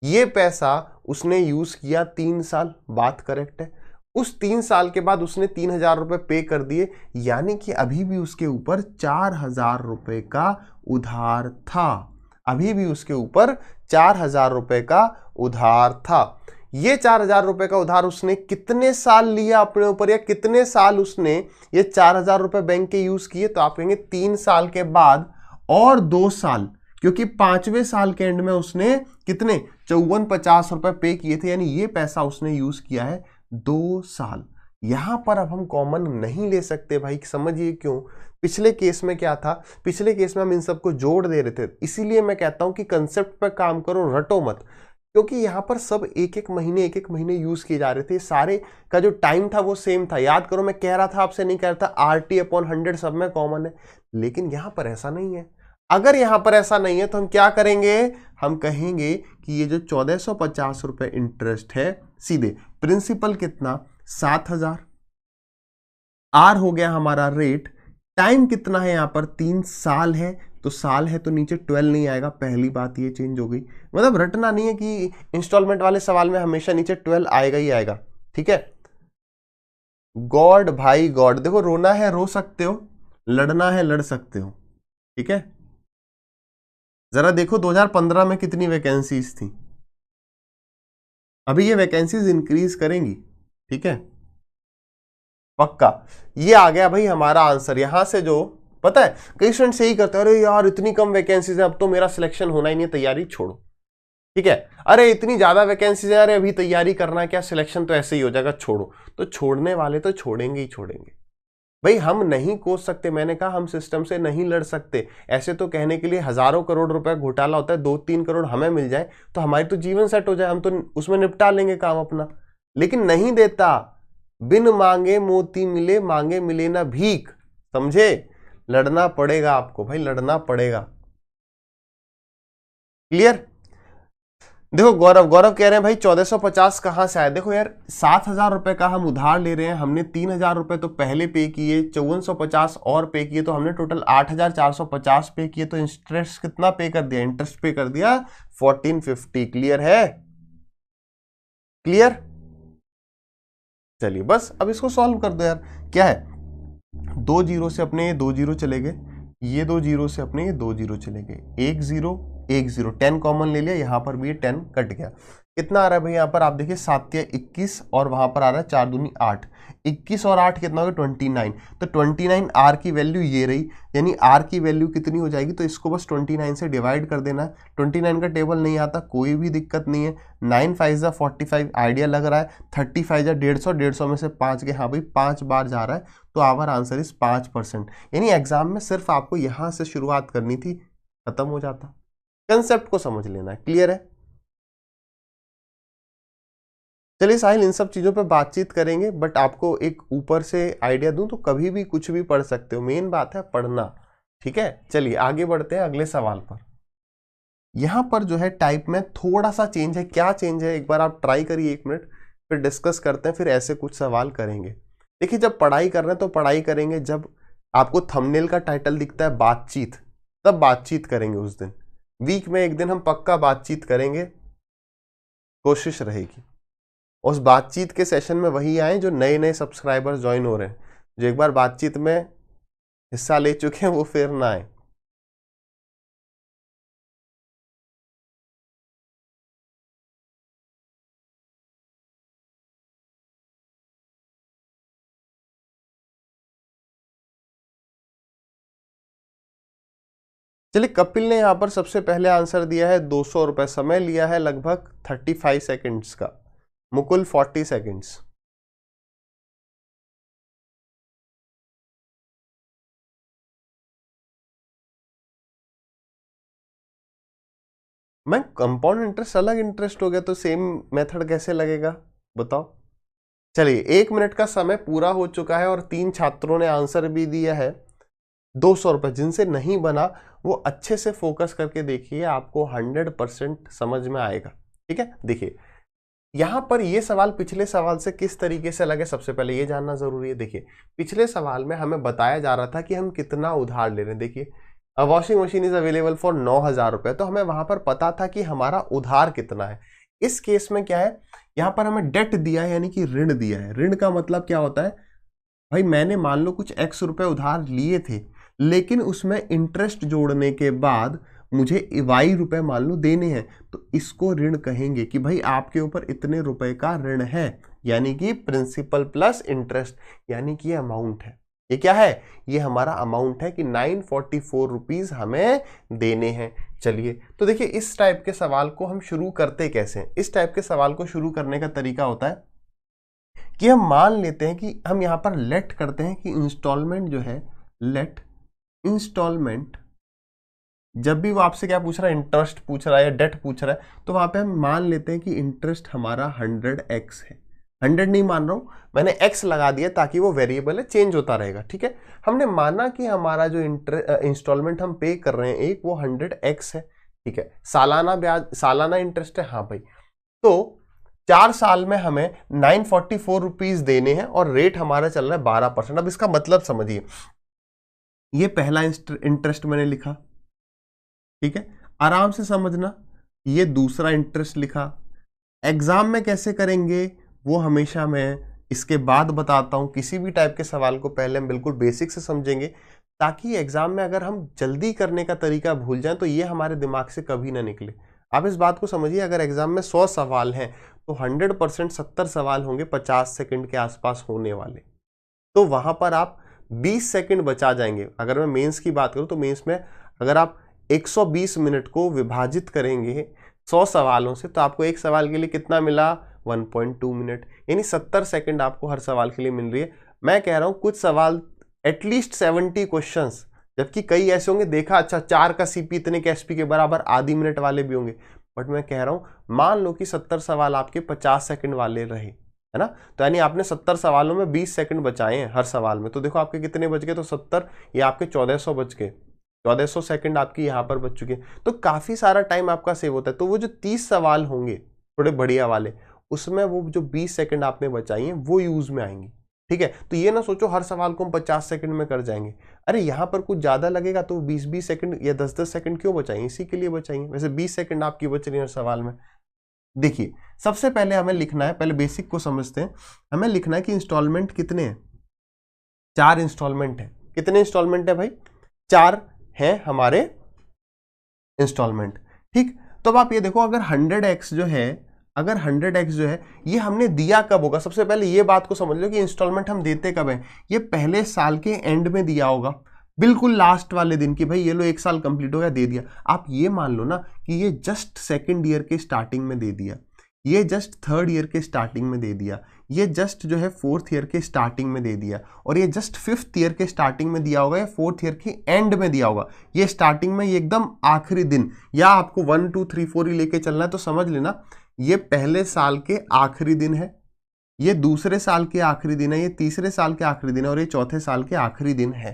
ये पैसा उसने यूज किया 3 साल, बात करेक्ट है। उस 3 साल के बाद उसने 3,000 रुपए पे कर दिए, यानी कि अभी भी उसके ऊपर 4,000 रुपए का उधार था, अभी भी उसके ऊपर 4,000 रुपए का उधार था। ये 4,000 रुपए का उधार उसने कितने साल लिया अपने ऊपर, या कितने साल उसने ये 4,000 रुपए बैंक के यूज किए, तो आप कहेंगे 3 साल के बाद और 2 साल, क्योंकि 5वें साल के एंड में उसने कितने 5450 रुपए पे किए थे, यानी ये पैसा उसने यूज किया है 2 साल। यहां पर अब हम कॉमन नहीं ले सकते भाई, समझिए क्यों। पिछले केस में क्या था, पिछले केस में हम इन सबको जोड़ दे रहे थे, इसीलिए मैं कहता हूं कि कंसेप्ट पर काम करो, रटो मत, क्योंकि यहां पर सब एक एक महीने यूज किए जा रहे थे, सारे का जो टाइम था वो सेम था। याद करो मैं कह रहा था आपसे, नहीं कह रहा था RT/100 सब में कॉमन है, लेकिन यहां पर ऐसा नहीं है। अगर यहां पर ऐसा नहीं है तो हम क्या करेंगे, हम कहेंगे कि ये जो 1450 रुपए इंटरेस्ट है, सीधे प्रिंसिपल कितना 7,000, आर हो गया हमारा रेट, टाइम कितना है यहां पर 3 साल है, तो साल है तो नीचे 12 नहीं आएगा, पहली बात ये चेंज हो गई। मतलब रटना नहीं है कि इंस्टॉलमेंट वाले सवाल में हमेशा नीचे 12 आएगा ही आएगा, ठीक है। गॉड भाई गॉड, देखो रोना है रो सकते हो, लड़ना है लड़ सकते हो, ठीक है। जरा देखो 2015 में कितनी वैकेंसीज थी, अभी ये वैकेंसीज इंक्रीज करेंगी, ठीक है, पक्का। ये आ गया भाई हमारा आंसर। यहां से जो पता है कई स्टूडेंट्स यही करते हैं, अरे यार इतनी कम वैकेंसीज है, अब तो मेरा सिलेक्शन होना ही नहीं, तैयारी छोड़ो, ठीक है। अरे इतनी ज्यादा वैकेंसीज है, अरे अभी तैयारी करना क्या, सिलेक्शन तो ऐसे ही हो जाएगा, छोड़ो। तो छोड़ने वाले तो छोड़ेंगे ही छोड़ेंगे भाई, हम नहीं कोस सकते, मैंने कहा हम सिस्टम से नहीं लड़ सकते। ऐसे तो कहने के लिए हजारों करोड़ रुपए घोटाला होता है, 2-3 करोड़ हमें मिल जाए तो हमारी तो जीवन सेट हो जाए, हम तो उसमें निपटा लेंगे काम अपना, लेकिन नहीं देता। बिन मांगे मोती मिले, मांगे मिले ना भीख, समझे। लड़ना पड़ेगा आपको भाई, लड़ना पड़ेगा। क्लियर। देखो गौरव कह रहे हैं भाई 1450 कहां से आया। देखो यार 7,000 रुपए का हम उधार ले रहे हैं, हमने 3,000 रुपए तो पहले पे किए, 5450 और पे किए, तो हमने टोटल 8,450 पे किए, तो इंटरेस्ट कितना पे कर दिया, इंटरेस्ट पे कर दिया 1450। क्लियर है, क्लियर। चलिए बस अब इसको सॉल्व कर दो यार। क्या है, 2 जीरो से अपने ये 2 जीरो चले गए, ये 2 जीरो से अपने ये 2 जीरो चले गए, 1 0 1 0, 10 कॉमन ले लिया, यहां पर भी 10 कट गया। कितना आ रहा है भाई, यहां पर आप देखिए 7 या 21, और वहां पर आ रहा है 4 दूनी 8, 21 और 8 कितना हो गया 29। तो 29 आर की वैल्यू ये रही, यानी आर की वैल्यू कितनी हो जाएगी, तो इसको बस 29 से डिवाइड कर देना है। 29 का टेबल नहीं आता, कोई भी दिक्कत नहीं है। 9 5 जा 45, आइडिया लग रहा है। 35 जा 150, 150 में से 5 के, हाँ भाई 5 बार जा रहा है, तो आवर आंसर इज 5%। यानी एग्जाम में सिर्फ आपको यहां से शुरुआत करनी थी, खत्म हो जाता। कंसेप्ट को समझ लेना है, क्लियर है। चलिए साहिल इन सब चीजों पे बातचीत करेंगे, बट आपको एक ऊपर से आइडिया दूं तो कभी भी कुछ भी पढ़ सकते हो, मेन बात है पढ़ना, ठीक है। चलिए आगे बढ़ते हैं अगले सवाल पर। यहां पर जो है टाइप में थोड़ा सा चेंज है, क्या चेंज है एक बार आप ट्राई करिए, 1 मिनट फिर डिस्कस करते हैं, फिर ऐसे कुछ सवाल करेंगे। देखिए जब पढ़ाई कर रहे हैं तो पढ़ाई करेंगे, जब आपको थंबनेल का टाइटल दिखता है बातचीत, तब बातचीत करेंगे उस दिन। वीक में 1 दिन हम पक्का बातचीत करेंगे, कोशिश रहेगी। उस बातचीत के सेशन में वही आए जो नए नए सब्सक्राइबर्स ज्वाइन हो रहे हैं, जो एक बार बातचीत में हिस्सा ले चुके हैं वो फिर ना आए। चलिए, कपिल ने यहां पर सबसे पहले आंसर दिया है 200 रुपए, समय लिया है लगभग 35 सेकेंड्स का, मुकुल 40 सेकेंड्स। मैं कंपाउंड इंटरेस्ट अलग इंटरेस्ट हो गया तो सेम मेथड कैसे लगेगा बताओ। चलिए, 1 मिनट का समय पूरा हो चुका है और 3 छात्रों ने आंसर भी दिया है 200 रुपए। जिनसे नहीं बना वो अच्छे से फोकस करके देखिए, आपको 100% समझ में आएगा। ठीक है, देखिए यहां पर ये सवाल पिछले सवाल से किस तरीके से लगे, सबसे पहले ये जानना जरूरी है। देखिए, पिछले सवाल में हमें बताया जा रहा था कि हम कितना उधार ले रहे हैं। देखिए, washing machine is available for 9,000 रुपए, तो हमें वहां पर पता था कि हमारा उधार कितना है। इस केस में क्या है, यहां पर हमें डेट दिया है, यानी कि ऋण दिया है। ऋण का मतलब क्या होता है भाई, मैंने मान लो कुछ x रुपए उधार लिए थे, लेकिन उसमें इंटरेस्ट जोड़ने के बाद मुझे y रुपए मान लो देने हैं, तो इसको ऋण कहेंगे कि भाई आपके ऊपर इतने रुपए का ऋण है, यानी कि प्रिंसिपल प्लस इंटरेस्ट, यानी कि अमाउंट है। ये क्या है, ये हमारा अमाउंट है कि 944 रुपीज हमें देने हैं। चलिए, तो देखिए इस टाइप के सवाल को हम शुरू करते कैसे हैं। इस टाइप के सवाल को शुरू करने का तरीका होता है कि हम मान लेते हैं कि हम यहां पर लेट करते हैं कि इंस्टॉलमेंट जो है, लेट इंस्टॉलमेंट, जब भी वो आपसे क्या पूछ रहा है, इंटरेस्ट पूछ रहा है या डेट पूछ रहा है, तो वहां पे हम मान लेते हैं कि इंटरेस्ट हमारा 100x है। 100 नहीं मान रहा हूं, मैंने x लगा दिया ताकि वो वेरिएबल है, चेंज होता रहेगा। ठीक है, हमने माना कि हमारा जो इंस्टॉलमेंट हम पे कर रहे हैं एक, वो 100x है। ठीक है, सालाना ब्याज, सालाना इंटरेस्ट है। हाँ भाई, तो 4 साल में हमें 944 रुपीज देने हैं और रेट हमारा चल रहा है 12%। अब इसका मतलब समझिए, ये पहला इंटरेस्ट मैंने लिखा, ठीक है, आराम से समझना। ये दूसरा इंटरेस्ट लिखा। एग्जाम में कैसे करेंगे वो हमेशा मैं इसके बाद बताता हूं। किसी भी टाइप के सवाल को पहले हम बिल्कुल बेसिक से समझेंगे, ताकि एग्जाम में अगर हम जल्दी करने का तरीका भूल जाएं तो ये हमारे दिमाग से कभी ना निकले। आप इस बात को समझिए, अगर एग्जाम में 100 सवाल हैं तो 100% 70 सवाल होंगे 50 सेकंड के आसपास होने वाले, तो वहां पर आप 20 सेकंड बचा जाएंगे। अगर मैं मेंस की बात करूं तो मेंस में अगर आप 120 मिनट को विभाजित करेंगे 100 सवालों से, तो आपको एक सवाल के लिए कितना मिला, 1.2 मिनट, यानी 70 सेकंड आपको हर सवाल के लिए मिल रही है। मैं कह रहा हूं कुछ सवाल एटलीस्ट 70 क्वेश्चंस, जबकि कई ऐसे होंगे देखा अच्छा 4 का सीपी इतने के एसपी के बराबर आधी मिनट वाले भी होंगे, बट मैं कह रहा हूं मान लो कि 70 सवाल आपके 50 सेकंड वाले रहे, है ना, तो यानी आपने 70 सवालों में 20 सेकंड बचाए हैं हर सवाल में, तो देखो आपके कितने बच गए, तो 70, ये आपके 1400 बच गए, 1400 सेकंड आपकी यहां पर बच चुके, तो काफी सारा टाइम आपका सेव होता है। तो वो जो 30 सवाल होंगे थोड़े बढ़िया वाले, उसमें वो जो 20 सेकंड आपने बचाई हैं वो यूज में आएंगी। ठीक है, तो ये ना सोचो हर सवाल को हम 50 सेकंड में कर जाएंगे, अरे यहां पर कुछ ज्यादा लगेगा तो 20-20 सेकंड या 10-10 सेकंड क्यों बचाएंगे, इसी के लिए बचाएंगे। वैसे 20 सेकंड आपकी बच रही है हर सवाल में। देखिए, सबसे पहले हमें लिखना है, पहले बेसिक को समझते हैं, हमें लिखना है कि इंस्टॉलमेंट कितने हैं, 4 इंस्टॉलमेंट है। कितने इंस्टॉलमेंट है भाई, 4 हैं हमारे इंस्टॉलमेंट। ठीक, तो अब आप ये देखो, अगर 100x जो है, अगर 100x जो है ये हमने दिया कब होगा, सबसे पहले ये बात को समझ लो कि इंस्टॉलमेंट हम देते कब है, ये पहले साल के एंड में दिया होगा, बिल्कुल लास्ट वाले दिन की भाई ये लो 1 साल कंप्लीट हो गया दे दिया। आप ये मान लो ना कि ये जस्ट सेकेंड ईयर के स्टार्टिंग में दे दिया, ये जस्ट थर्ड ईयर के स्टार्टिंग में दे दिया, ये जस्ट जो है फोर्थ ईयर के स्टार्टिंग में दे दिया, और ये जस्ट फिफ्थ ईयर के स्टार्टिंग में दिया होगा या फोर्थ ईयर के एंड में दिया होगा। ये स्टार्टिंग में ये एकदम आखिरी दिन, या आपको 1 2 3 4 ही लेके चलना है तो समझ लेना, ये पहले साल के आखिरी दिन है, ये दूसरे साल के आखिरी दिन है, ये तीसरे साल के आखिरी दिन है, और ये चौथे साल के आखिरी दिन है।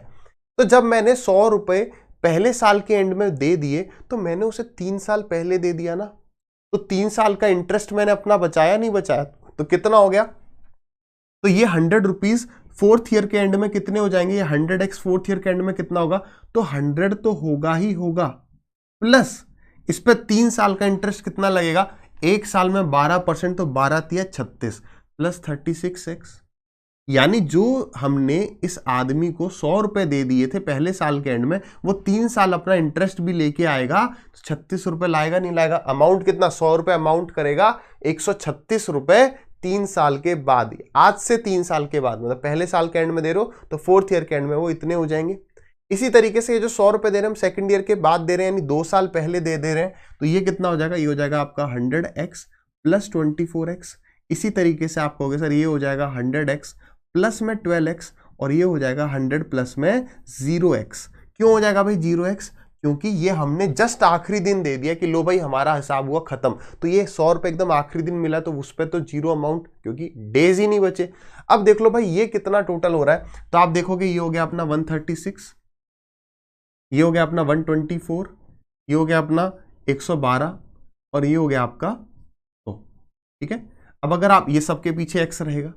तो जब मैंने 100 रुपए पहले साल के एंड में दे दिए तो मैंने उसे 3 साल पहले दे दिया ना, तो 3 साल का इंटरेस्ट मैंने अपना बचाया नहीं बचाया, तो कितना हो गया, तो ये 100 रुपीज फोर्थ ईयर के एंड में कितने हो जाएंगे, ये 100x फोर्थ ईयर के एंड में कितना होगा, तो 100 तो होगा ही होगा, प्लस इस पे 3 साल का इंटरेस्ट कितना लगेगा, एक साल में 12%, तो 12 3 36 प्लस 36x, यानी जो हमने इस आदमी को 100 रुपए दे दिए थे पहले साल के एंड में, वो 3 साल अपना इंटरेस्ट भी लेके आएगा तो 36 रुपए लाएगा नहीं लाएगा? अमाउंट कितना? 100 रुपए अमाउंट करेगा, 136 रुपए 3 साल के बाद, आज से 3 साल के बाद, मतलब पहले साल के एंड में दे रहे हो तो 4th ईयर के एंड में वो इतने हो जाएंगे। इसी तरीके से ये जो 100 रुपए दे रहे हैं हम सेकंड ईयर के बाद दे रहे हैं, यानी 2 साल पहले दे रहे हैं, तो ये कितना हो जाएगा? ये हो जाएगा आपका 100x प्लस 24x। इसी तरीके से आप कहोगे सर ये हो जाएगा 100x प्लस में 12x, और ये हो जाएगा 100 प्लस में 0x। क्यों हो जाएगा भाई 0x? क्योंकि ये हमने जस्ट आखिरी दिन दे दिया कि लो भाई हमारा हिसाब हुआ खत्म, तो ये 100 रुपए एकदम आखिरी दिन मिला तो उस पर तो जीरो अमाउंट, क्योंकि डेज ही नहीं बचे। अब देख लो भाई ये कितना टोटल हो रहा है, तो आप देखोगे ये हो गया अपना 136, ये हो गया अपना 124, ये हो गया अपना 112, और ये हो गया आपका 100। ठीक है, अब अगर आप ये सबके पीछे x रहेगा,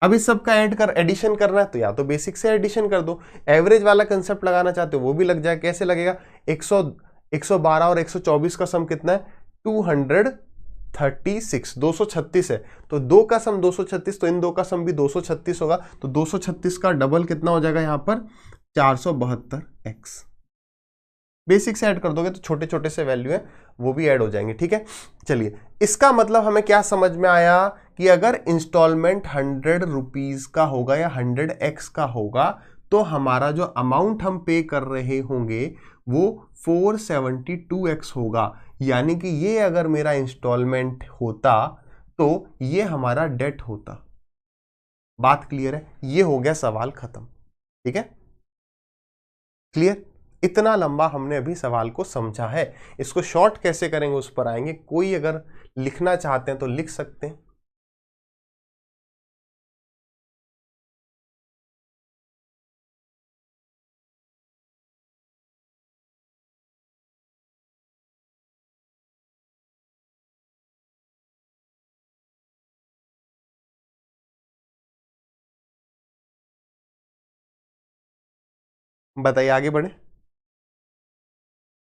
अब इस सब का एडिशन करना है तो या तो बेसिक से एडिशन कर दो, एवरेज वाला कंसेप्ट लगाना चाहते हो वो भी लग जाए। कैसे लगेगा? 112 और 124 का सम कितना है? 236, 236 है, तो 2 का सम 236, तो इन 2 का सम भी 236 होगा, तो 236 का डबल कितना हो जाएगा यहाँ पर? 472x। बेसिक से ऐड कर दोगे तो छोटे छोटे से वैल्यू है वो भी ऐड हो जाएंगे। ठीक है, चलिए इसका मतलब हमें क्या समझ में आया कि अगर इंस्टॉलमेंट 100 रुपीज का होगा या 100x का होगा तो हमारा जो अमाउंट हम पे कर रहे होंगे वो 472x होगा। यानी कि ये अगर मेरा इंस्टॉलमेंट होता तो ये हमारा डेट होता। बात क्लियर है? ये हो गया सवाल खत्म। ठीक है, क्लियर? इतना लंबा हमने अभी सवाल को समझा है, इसको शॉर्ट कैसे करेंगे उस पर आएंगे। कोई अगर लिखना चाहते हैं तो लिख सकते हैं। बताइए आगे बढ़े।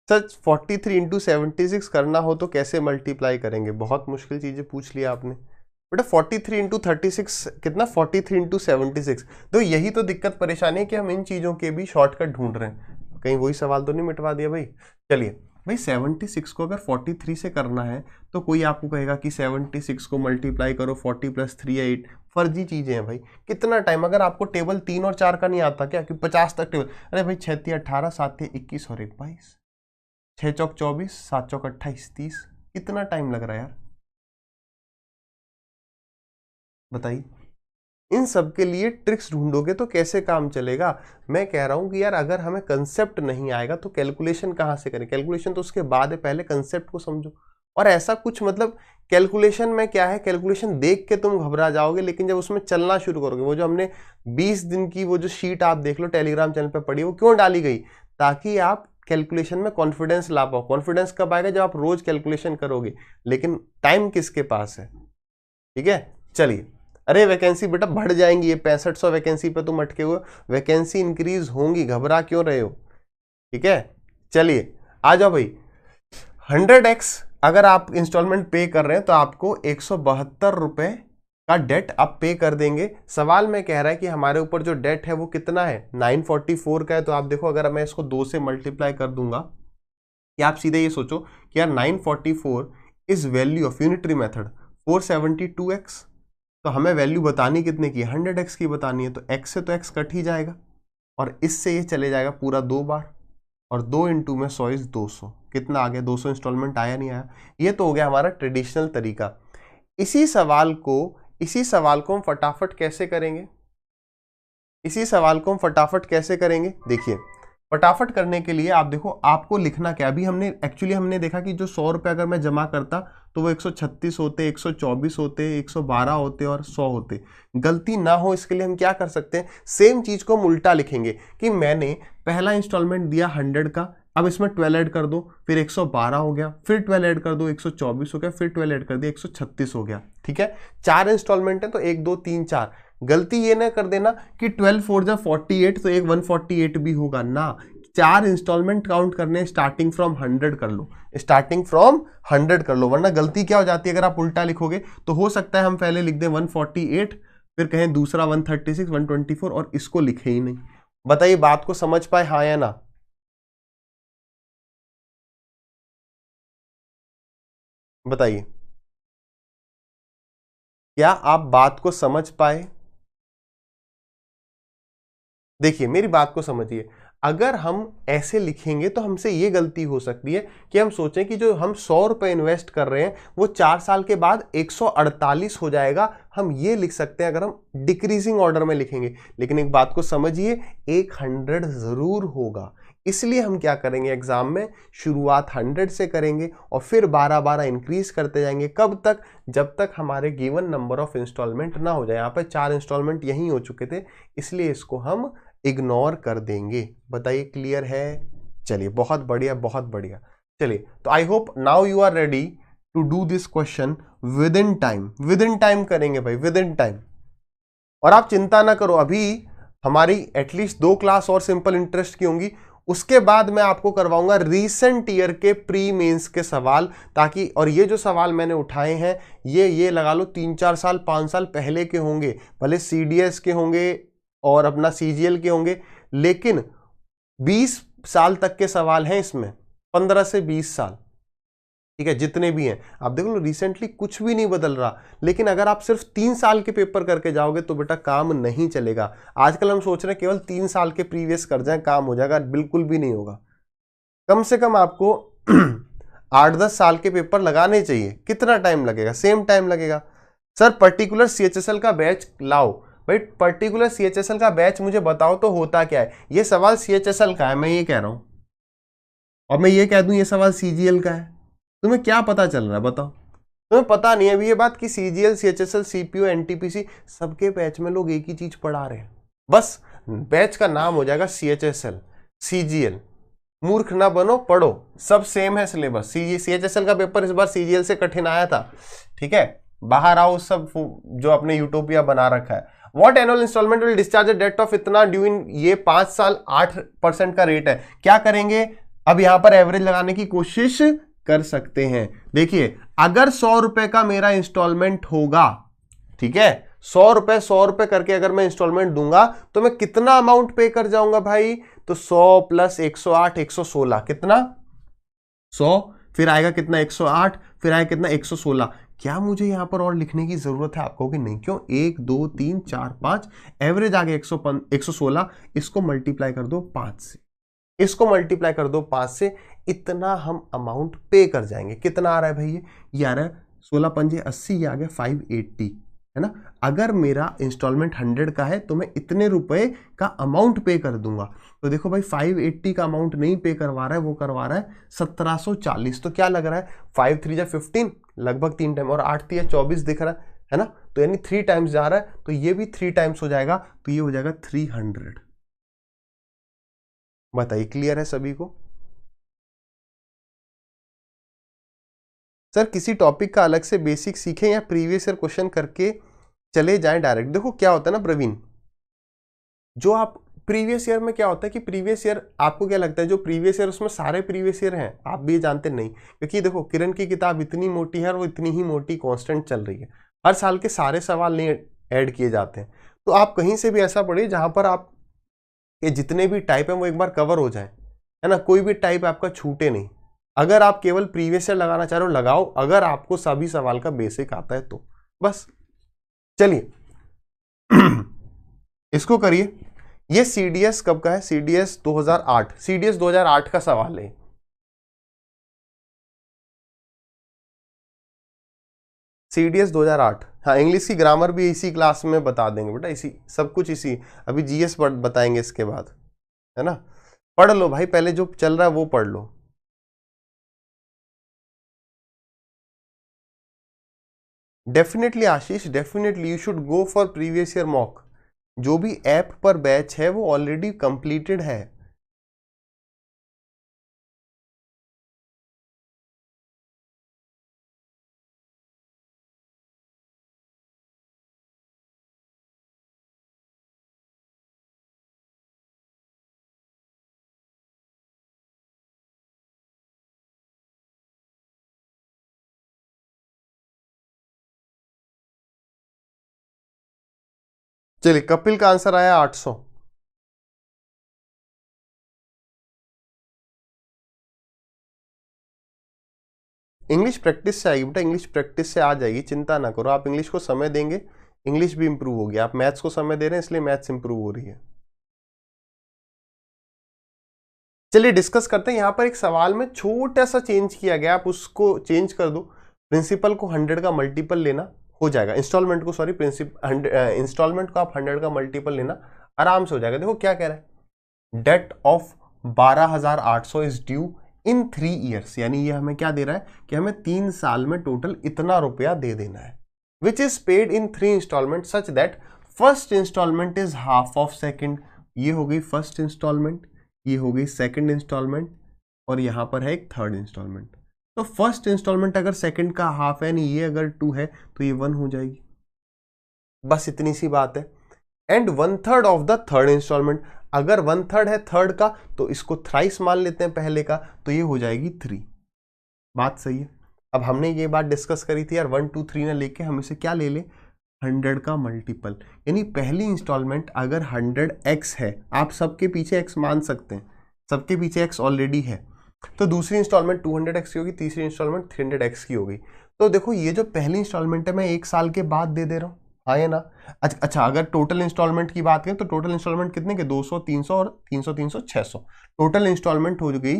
सर 43 इंटू 76 करना हो तो कैसे मल्टीप्लाई करेंगे? बहुत मुश्किल चीजें पूछ लिया आपने बेटा। 43 इंटू 36 कितना? 43 इंटू 76। तो यही तो दिक्कत परेशानी है कि हम इन चीजों के भी शॉर्टकट ढूंढ रहे हैं, कहीं वही सवाल तो नहीं मिटवा दिया भाई। चलिए भाई 76 को अगर 43 से करना है तो कोई आपको कहेगा कि 76 को मल्टीप्लाई करो 40 प्लस 3 या 8। फर्जी चीजें हैं भाई। कितना टाइम, अगर आपको टेबल 3 और 4 का नहीं आता क्या कि 50 तक टेबल, अरे भाई 6 3 18 7 21 और 1 22, 6 चौक 24, 7 चौक 28 30, कितना टाइम लग रहा है यार बताइए। इन सब के लिए ट्रिक्स ढूंढोगे तो कैसे काम चलेगा? मैं कह रहा हूं कि यार अगर हमें कंसेप्ट नहीं आएगा तो कैलकुलेशन कहां से करें? कैलकुलेशन तो उसके बाद है, पहले कंसेप्ट को समझो। और ऐसा कुछ मतलब कैलकुलेशन में क्या है, कैलकुलेशन देख के तुम घबरा जाओगे, लेकिन जब उसमें चलना शुरू करोगे, वो जो हमने 20 दिन की वो जो शीट आप देख लो टेलीग्राम चैनल पर पड़ी, वो क्यों डाली गई? ताकि आप कैलकुलेशन में कॉन्फिडेंस ला पाओ। कॉन्फिडेंस कब आएगा? जब आप रोज कैलकुलेशन करोगे, लेकिन टाइम किसके पास है? ठीक है, चलिए। अरे वैकेंसी बेटा बढ़ जाएंगी, ये 6500 वैकेंसी पे तुम अटके हुए, वैकेंसी इंक्रीज होंगी, घबरा क्यों रहे हो? ठीक है, चलिए आ जाओ भाई। 100x अगर आप इंस्टॉलमेंट पे कर रहे हैं तो आपको 172 रुपए का डेट आप पे कर देंगे। सवाल में कह रहा है कि हमारे ऊपर जो डेट है वो कितना है? 944 का है। तो आप देखो अगर मैं इसको 2 से मल्टीप्लाई कर दूंगा, या आप सीधे ये सोचो कि यार 944 is value of unitary method 472x, तो हमें वैल्यू बतानी कितने की? 100x की बतानी है, तो x से तो x कट ही जाएगा और इससे ये चले जाएगा पूरा 2 बार, और 2 इंटू में 100 इज 200। कितना आ गया? 200 इंस्टॉलमेंट आया नहीं आया? ये तो हो गया हमारा ट्रेडिशनल तरीका। इसी सवाल को हम फटाफट कैसे करेंगे? देखिए फटाफट करने के लिए आप देखो आपको लिखना क्या, अभी हमने देखा कि जो 100 रुपए अगर मैं जमा करता तो वो 136 होते, 124 होते, 112 होते और 100 होते। गलती ना हो इसके लिए हम क्या कर सकते हैं? सेम चीज को हम उल्टा लिखेंगे कि मैंने पहला इंस्टॉलमेंट दिया 100 का, अब इसमें 12 ऐड कर दो, फिर 112 हो गया, फिर 12 ऐड कर दो 124 हो गया, फिर 12 ऐड कर दिया 136 हो गया। ठीक है, 4 इंस्टॉलमेंट है तो 1 2 3 4। गलती ये ना कर देना कि 12 4 जा 48 तो एक 148 भी होगा ना, 4 इंस्टॉलमेंट काउंट करने, स्टार्टिंग फ्रॉम 100 कर लो, स्टार्टिंग फ्रॉम 100 कर लो, वरना गलती क्या हो जाती है अगर आप उल्टा लिखोगे तो हो सकता है हम पहले लिख दें 148, फिर कहें दूसरा 136, 124 और इसको लिखे ही नहीं। बताइए बात को समझ पाए, हाँ या ना? बताइए क्या आप बात को समझ पाए? देखिए मेरी बात को समझिए, अगर हम ऐसे लिखेंगे तो हमसे ये गलती हो सकती है कि हम सोचें कि जो हम 100 रुपए इन्वेस्ट कर रहे हैं वो 4 साल के बाद 148 हो जाएगा। हम ये लिख सकते हैं अगर हम डिक्रीजिंग ऑर्डर में लिखेंगे, लेकिन एक बात को समझिए 100 जरूर होगा। इसलिए हम क्या करेंगे एग्जाम में, शुरुआत 100 से करेंगे और फिर 12-12 इंक्रीज करते जाएंगे। कब तक? जब तक हमारे गिवन नंबर ऑफ इंस्टॉलमेंट ना हो जाए। यहाँ पे 4 इंस्टॉलमेंट यही हो चुके थे, इसलिए इसको हम इग्नोर कर देंगे। बताइए क्लियर है? चलिए बहुत बढ़िया, बहुत बढ़िया। चलिए तो I hope now you are ready to do this question within time. Within time करेंगे भाई, विद इन टाइम। और आप चिंता ना करो, अभी हमारी एटलीस्ट 2 क्लास और सिंपल इंटरेस्ट की होंगी, उसके बाद मैं आपको करवाऊंगा रीसेंट ईयर के प्री मेंस के सवाल, ताकि और ये जो सवाल मैंने उठाए हैं ये लगा लो 3-4 साल 5 साल पहले के होंगे, भले सीडीएस के होंगे और अपना सीजीएल के होंगे, लेकिन 20 साल तक के सवाल हैं इसमें, 15 से 20 साल, ठीक है, जितने भी हैं। आप देख लो रिसेंटली कुछ भी नहीं बदल रहा, लेकिन अगर आप सिर्फ 3 साल के पेपर करके जाओगे तो बेटा काम नहीं चलेगा। आजकल हम सोच रहे हैं केवल 3 साल के प्रीवियस कर जाएं काम हो जाएगा, बिल्कुल भी नहीं होगा। कम से कम आपको 8-10 साल के पेपर लगाने चाहिए। कितना टाइम लगेगा? सेम टाइम लगेगा। सर पर्टिकुलर सीएचएसएल का बैच लाओ, भाई पर्टिकुलर सीएचएसएल का बैच मुझे बताओ तो होता क्या है। ये सवाल सीएचएसएल का है, मैं ये कह रहा हूं, और मैं ये कह दूं ये सवाल सीजीएल का है, तुम्हें क्या पता चल रहा है बताओ? तुम्हें पता नहीं है अभी ये बात कि सीजीएल, सीएचएसएल, सीपीयू, एनटीपीसी सबके बैच में लोग एक ही चीज पढ़ा रहे हैं, बस बैच का नाम हो जाएगा सीएचएसएल, सीजीएल। मूर्ख ना बनो, पढ़ो, सब सेम है सिलेबस। सीएचएसएल का पेपर इस बार सीजीएल से कठिन आया था, ठीक है, बाहर आओ सब जो अपने यूटोपिया बना रखा है। What annual instalment will discharge debt of इतना ड्यू इन, ये 5 साल 8% का रेट है। क्या करेंगे? अब यहां पर एवरेज लगाने की कोशिश कर सकते हैं। देखिए अगर 100 रुपए का मेरा इंस्टॉलमेंट होगा, ठीक है, 100 रुपए करके अगर मैं इंस्टॉलमेंट दूंगा तो मैं कितना अमाउंट पे कर जाऊंगा भाई? तो 100 प्लस 108, 116, कितना? 100, फिर आएगा कितना? 108, फिर आएगा कितना? 116। क्या मुझे यहां पर और लिखने की जरूरत है? आपको कि नहीं, क्यों? 1 2 3 4 5, एवरेज आ गया 116, इसको मल्टीप्लाई कर दो 5 से, इसको मल्टीप्लाई कर दो 5 से, इतना हम अमाउंट पे कर जाएंगे। कितना आ रहा है भाई? ये आ रहा है 16 पंजे 80, ये आ गया 580, है ना। अगर मेरा इंस्टॉलमेंट 100 का है तो मैं इतने रुपए का अमाउंट पे कर दूंगा। तो देखो भाई 580 का अमाउंट नहीं पे करवा रहा है, वो करवा रहा है 1740। तो क्या लग रहा है? 5 3 जा 15, लगभग 3 टाइम, और 8 3 24 दिख रहा है ना, तो यानी 3 टाइम्स जा रहा है, तो ये भी 3 टाइम्स हो जाएगा, तो ये हो जाएगा 300। बताइए क्लियर है सभी को? सर किसी टॉपिक का अलग से बेसिक सीखें या प्रीवियस ईयर क्वेश्चन करके चले जाएं डायरेक्ट? देखो क्या होता है ना प्रवीण, जो आप प्रीवियस ईयर में क्या होता है कि प्रीवियस ईयर आपको क्या लगता है जो प्रीवियस ईयर उसमें सारे प्रीवियस ईयर हैं, आप भी ये जानते नहीं, क्योंकि देखो किरण की किताब इतनी मोटी है और वो इतनी ही मोटी कांस्टेंट चल रही है, हर साल के सारे सवाल नहीं ऐड किए जाते हैं। तो आप कहीं से भी ऐसा पढ़िए जहां पर आप ये जितने भी टाइप है वो एक बार कवर हो जाए, है ना, कोई भी टाइप आपका छूटे नहीं। अगर आप केवल प्रीवियस ईयर लगाना चाह रहे हो लगाओ, अगर आपको सभी सवाल का बेसिक आता है तो बस। चलिए इसको करिए। ये सीडीएस कब का है? सीडीएस 2008, सीडीएस 2008 का सवाल है। सीडीएस 2008, हाँ, इंग्लिश की ग्रामर भी इसी क्लास में बता देंगे बेटा, इसी सब कुछ इसी, अभी जीएस बताएंगे इसके बाद, है ना। पढ़ लो भाई, पहले जो चल रहा है वो पढ़ लो। Definitely Ashish, definitely you should go for previous year mock. जो भी ऐप पर बैच है वो ऑलरेडी कंप्लीटेड है। चलिए कपिल का आंसर आया 800। इंग्लिश प्रैक्टिस से आएगी बेटा, इंग्लिश प्रैक्टिस से आ जाएगी, चिंता ना करो। आप इंग्लिश को समय देंगे, इंग्लिश भी इंप्रूव होगी। आप मैथ्स को समय दे रहे हैं इसलिए मैथ्स इंप्रूव हो रही है। चलिए डिस्कस करते हैं। यहां पर एक सवाल में छोटा सा चेंज किया गया, आप उसको चेंज कर दो। प्रिंसिपल को 100 का मल्टीपल लेना, हो जाएगा। इंस्टॉलमेंट को, सॉरी, इंस्टॉलमेंट को आप 100 का मल्टीपल लेना, आराम से हो जाएगा। देखो क्या कह रहा है, debt of 12,800 is due in 3 years, यानी ये हमें क्या दे रहा है कि हमें 3 साल में टोटल इतना रुपया दे देना है, which is paid in 3 instalment such that first instalment is half of second. ये हो गई फर्स्ट इंस्टॉलमेंट, ये हो गई सेकेंड इंस्टॉलमेंट, और यहां पर है एक थर्ड इंस्टॉलमेंट। तो फर्स्ट इंस्टॉलमेंट अगर सेकेंड का हाफ है, नहीं, ये अगर 2 है तो ये 1 हो जाएगी। बस इतनी सी बात है। And 1/3 of the third instalment, अगर 1/3 है थर्ड का तो इसको थ्राइस मान लेते हैं पहले का, तो ये हो जाएगी 3। बात सही है। अब हमने ये बात डिस्कस करी थी यार, 1 2 3 ना लेके हम इसे क्या ले ले, 100 का मल्टीपल। यानी पहली इंस्टॉलमेंट अगर 100x है, आप सबके पीछे x मान सकते हैं, सबके पीछे x ऑलरेडी है, तो दूसरी इंस्टॉलमेंट 200x की होगी, तीसरी इंस्टॉलमेंट 300x की होगी। तो देखो ये जो पहली इंस्टॉलमेंट है मैं 1 साल के बाद दे दे रहा हूँ, हाँ या ना। अच्छा, अगर टोटल इंस्टॉलमेंट की बात करें तो टोटल इंस्टॉलमेंट कितने के, 200 300 और 300 300 600, टोटल इंस्टॉलमेंट हो गई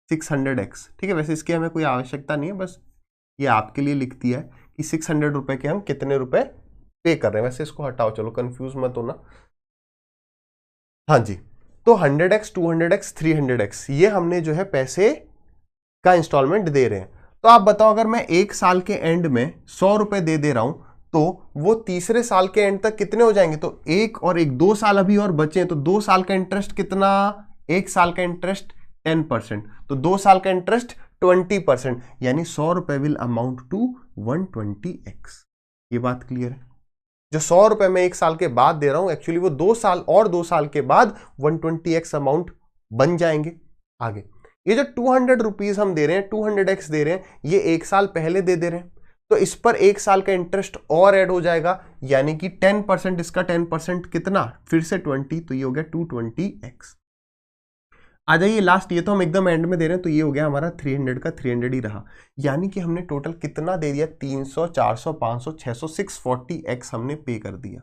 600x। ठीक है, वैसे इसकी हमें कोई आवश्यकता नहीं है, बस ये आपके लिए लिख दिया है कि 600 रुपए के हम कितने रुपए पे कर रहे हैं। वैसे इसको हटाओ, चलो कंफ्यूज मत होना। हाँ जी, तो 100x 200x 300x ये हमने जो है पैसे का इंस्टॉलमेंट दे रहे हैं। तो आप बताओ, अगर मैं 1 साल के एंड में 100 रुपए दे दे रहा हूं, तो वो तीसरे साल के एंड तक कितने हो जाएंगे, तो 1 और 1 2 साल अभी और बचे, तो 2 साल का इंटरेस्ट कितना, 1 साल का इंटरेस्ट 10%, तो 2 साल का इंटरेस्ट 20%, यानी 100 रुपए विल अमाउंट टू 120x। ये बात क्लियर है। जो 100 रुपए में 1 साल के बाद दे रहा हूं, एक्चुअली वो 2 साल और 2 साल के बाद 120x अमाउंट बन जाएंगे। आगे ये जो 200 रुपीज हम दे रहे हैं, 200x दे रहे हैं, ये 1 साल पहले दे रहे हैं, तो इस पर 1 साल का इंटरेस्ट और ऐड हो जाएगा, यानी कि 10%, इसका 10% कितना, फिर से 20, तो ये हो गया 220x। आ जाइए लास्ट, ये तो हम एकदम एंड में दे रहे हैं, तो ये हो गया हमारा 300 का 300 ही रहा, यानी कि हमने टोटल कितना दे दिया, 300 400 500 600 640x हमने पे कर दिया।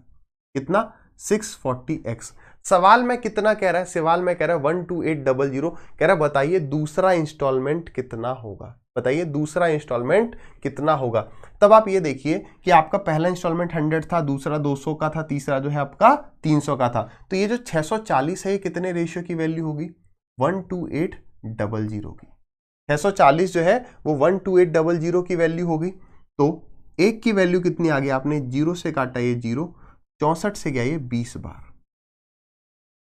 कितना, 640x। सवाल में कितना कह रहा है, सवाल में कह रहा है 12800, कह रहा है बताइए दूसरा इंस्टॉलमेंट कितना होगा, बताइए दूसरा इंस्टॉलमेंट कितना होगा। तब आप ये देखिए कि आपका पहला इंस्टॉलमेंट 100 था, दूसरा 200 का था, तीसरा जो है आपका 300 का था, तो ये जो 640 है ये कितने रेशियो की वैल्यू होगी, 12800 की। 640 जो है वो 12800 की वैल्यू होगी। तो एक की वैल्यू कितनी आ गई, आपने 0 से काटा, ये 0, 64 से गया ये 20 बार,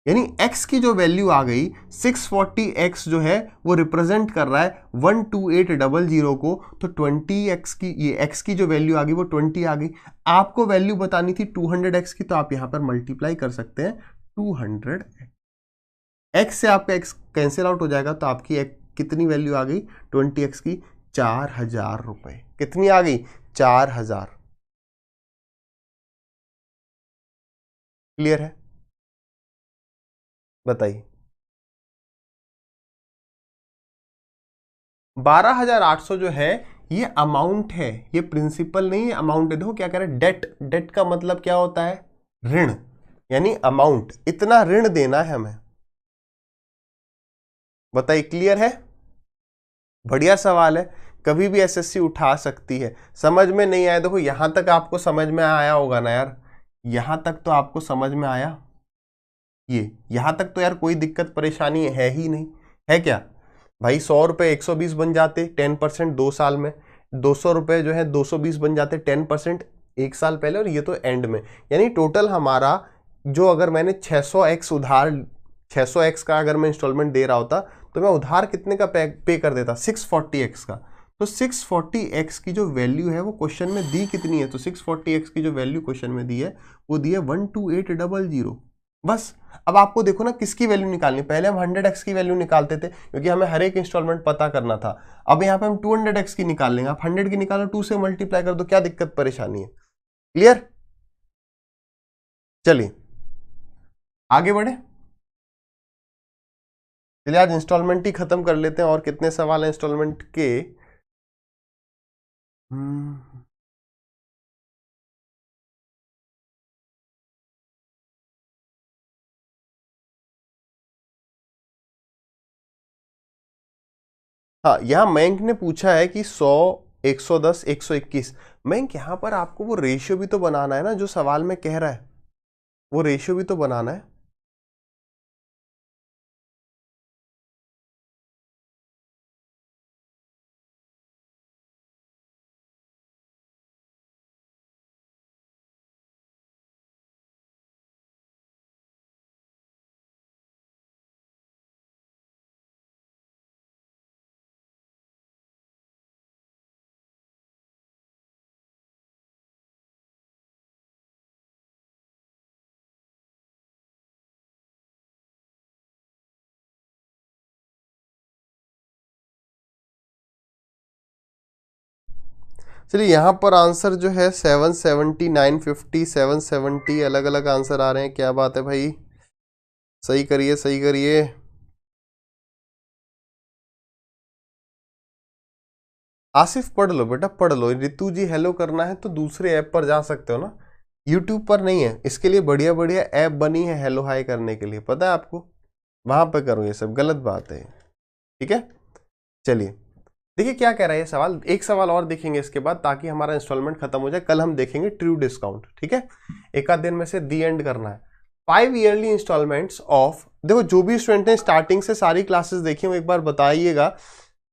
यानी x की जो वैल्यू आ गई 640x जो है वो रिप्रेजेंट कर रहा है 12800 को, तो 20x की, ये x की जो वैल्यू आ गई वो 20 आ गई। आपको वैल्यू बतानी थी 200x की, तो आप यहां पर मल्टीप्लाई कर सकते हैं 200x, x से आपका x कैंसिल आउट हो जाएगा, तो आपकी कितनी वैल्यू आ गई 20x की, 4000 रुपए। कितनी आ गई, 4000। क्लियर है, बताइए। 12,800 जो है ये अमाउंट है, ये प्रिंसिपल नहीं है, अमाउंट है। देखो क्या कह रहे हैं, डेट, डेट का मतलब क्या होता है, ऋण, यानी अमाउंट, इतना ऋण देना है हमें। बताइए, क्लियर है, बढ़िया सवाल है, कभी भी एसएससी उठा सकती है। समझ में नहीं आया, देखो यहां तक आपको समझ में आया होगा ना यार, यहां तक तो आपको समझ में आया, ये यहां तक तो यार कोई दिक्कत परेशानी है ही नहीं, है क्या भाई। 100 रुपए 120 बन जाते 10% 2 साल में, 200 रुपए जो है 220 बन जाते 10% 1 साल पहले, और ये तो एंड में, यानी टोटल हमारा जो, अगर मैंने 600x उधार, 600x का अगर मैं इंस्टॉलमेंट दे रहा होता, तो मैं उधार कितने का पे कर देता, 640x का। तो 640x की जो वैल्यू है वो क्वेश्चन में दी कितनी है, तो 640x की जो वैल्यू क्वेश्चन में दी है वो दी है 12800। बस अब आपको देखो ना किसकी वैल्यू निकालनी, पहले हम 100x की वैल्यू निकालते थे क्योंकि हमें हर एक इंस्टॉलमेंट पता करना था, अब यहाँ पे हम 200x की निकाल लेंगे। आप 100 की निकालो, 2 से मल्टीप्लाई कर दो, क्या दिक्कत परेशानी है। क्लियर। चलिए आगे बढ़े। चलिए आज इंस्टॉलमेंट ही खत्म कर लेते हैं। और कितने सवाल हैं इंस्टॉलमेंट के? हाँ, यहाँ मयंक ने पूछा है कि 100, 110, 121। मयंक यहाँ पर आपको वो रेशियो भी तो बनाना है ना, जो सवाल में कह रहा है, वो रेशियो भी तो बनाना है। चलिए यहाँ पर आंसर जो है 770, 950, 770 अलग अलग आंसर आ रहे हैं। क्या बात है भाई, सही करिए सही करिए। आसिफ पढ़ लो बेटा पढ़ लो। रितु जी हेलो करना है तो दूसरे ऐप पर जा सकते हो ना, यूट्यूब पर नहीं है। इसके लिए बढ़िया बढ़िया ऐप बनी है हेलो हाई करने के लिए, पता है आपको, वहां पर करो। ये सब गलत बात है, ठीक है। चलिए देखिए क्या कह रहा है ये सवाल। एक सवाल और देखेंगे इसके बाद, ताकि हमारा इंस्टॉलमेंट खत्म हो जाए। कल हम देखेंगे ट्रू डिस्काउंट, ठीक है। एक आध दिन में से दी एंड करना है। 5 ईयरली इंस्टॉलमेंट्स ऑफ, देखो जो भी स्टूडेंट ने स्टार्टिंग से सारी क्लासेस देखी वो एक बार बताइएगा,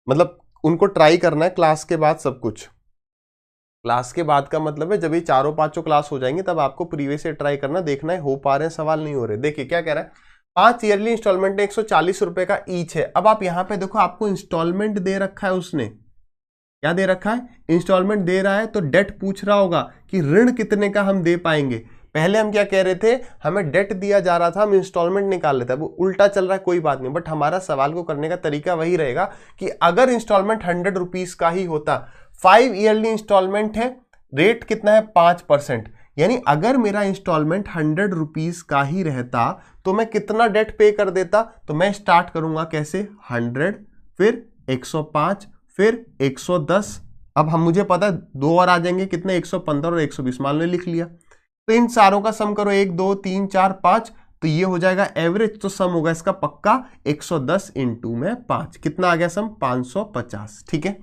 मतलब उनको ट्राई करना है क्लास के बाद सब कुछ। क्लास के बाद का मतलब है जब ये चारों पांचों क्लास हो जाएंगे तब आपको प्रीवियस से ट्राई करना, देखना है हो पा रहे हैं सवाल नहीं हो रहे। देखिए क्या कह रहा है, 5 ईयरली इंस्टॉलमेंट 140 रुपए का ईच है। अब आप यहां पे देखो आपको इंस्टॉलमेंट दे रखा है उसने, क्या दे रखा है, इंस्टॉलमेंट दे रहा है। तो डेट पूछ रहा होगा कि ऋण कितने का हम दे पाएंगे। पहले हम क्या कह रहे थे, हमें डेट दिया जा रहा था, हम इंस्टॉलमेंट निकाल लेते हैं। वो उल्टा चल रहा है, कोई बात नहीं, बट हमारा सवाल को करने का तरीका वही रहेगा कि अगर इंस्टॉलमेंट 100 रुपीज का ही होता, 5 ईयरली इंस्टॉलमेंट है, रेट कितना है 5%, यानी अगर मेरा इंस्टॉलमेंट 100 रुपीज का ही रहता तो मैं कितना डेट पे कर देता। तो मैं स्टार्ट करूंगा कैसे, 100, फिर 105, फिर 110। अब हम मुझे पता है दो और आ जाएंगे कितने, 115 और 120, मान लो लिख लिया। तो इन सारों का सम करो, 1 2 3 4 5, तो ये हो जाएगा एवरेज। तो सम होगा इसका पक्का 110 इंटू में 5, कितना आ गया सम, 550, ठीक है।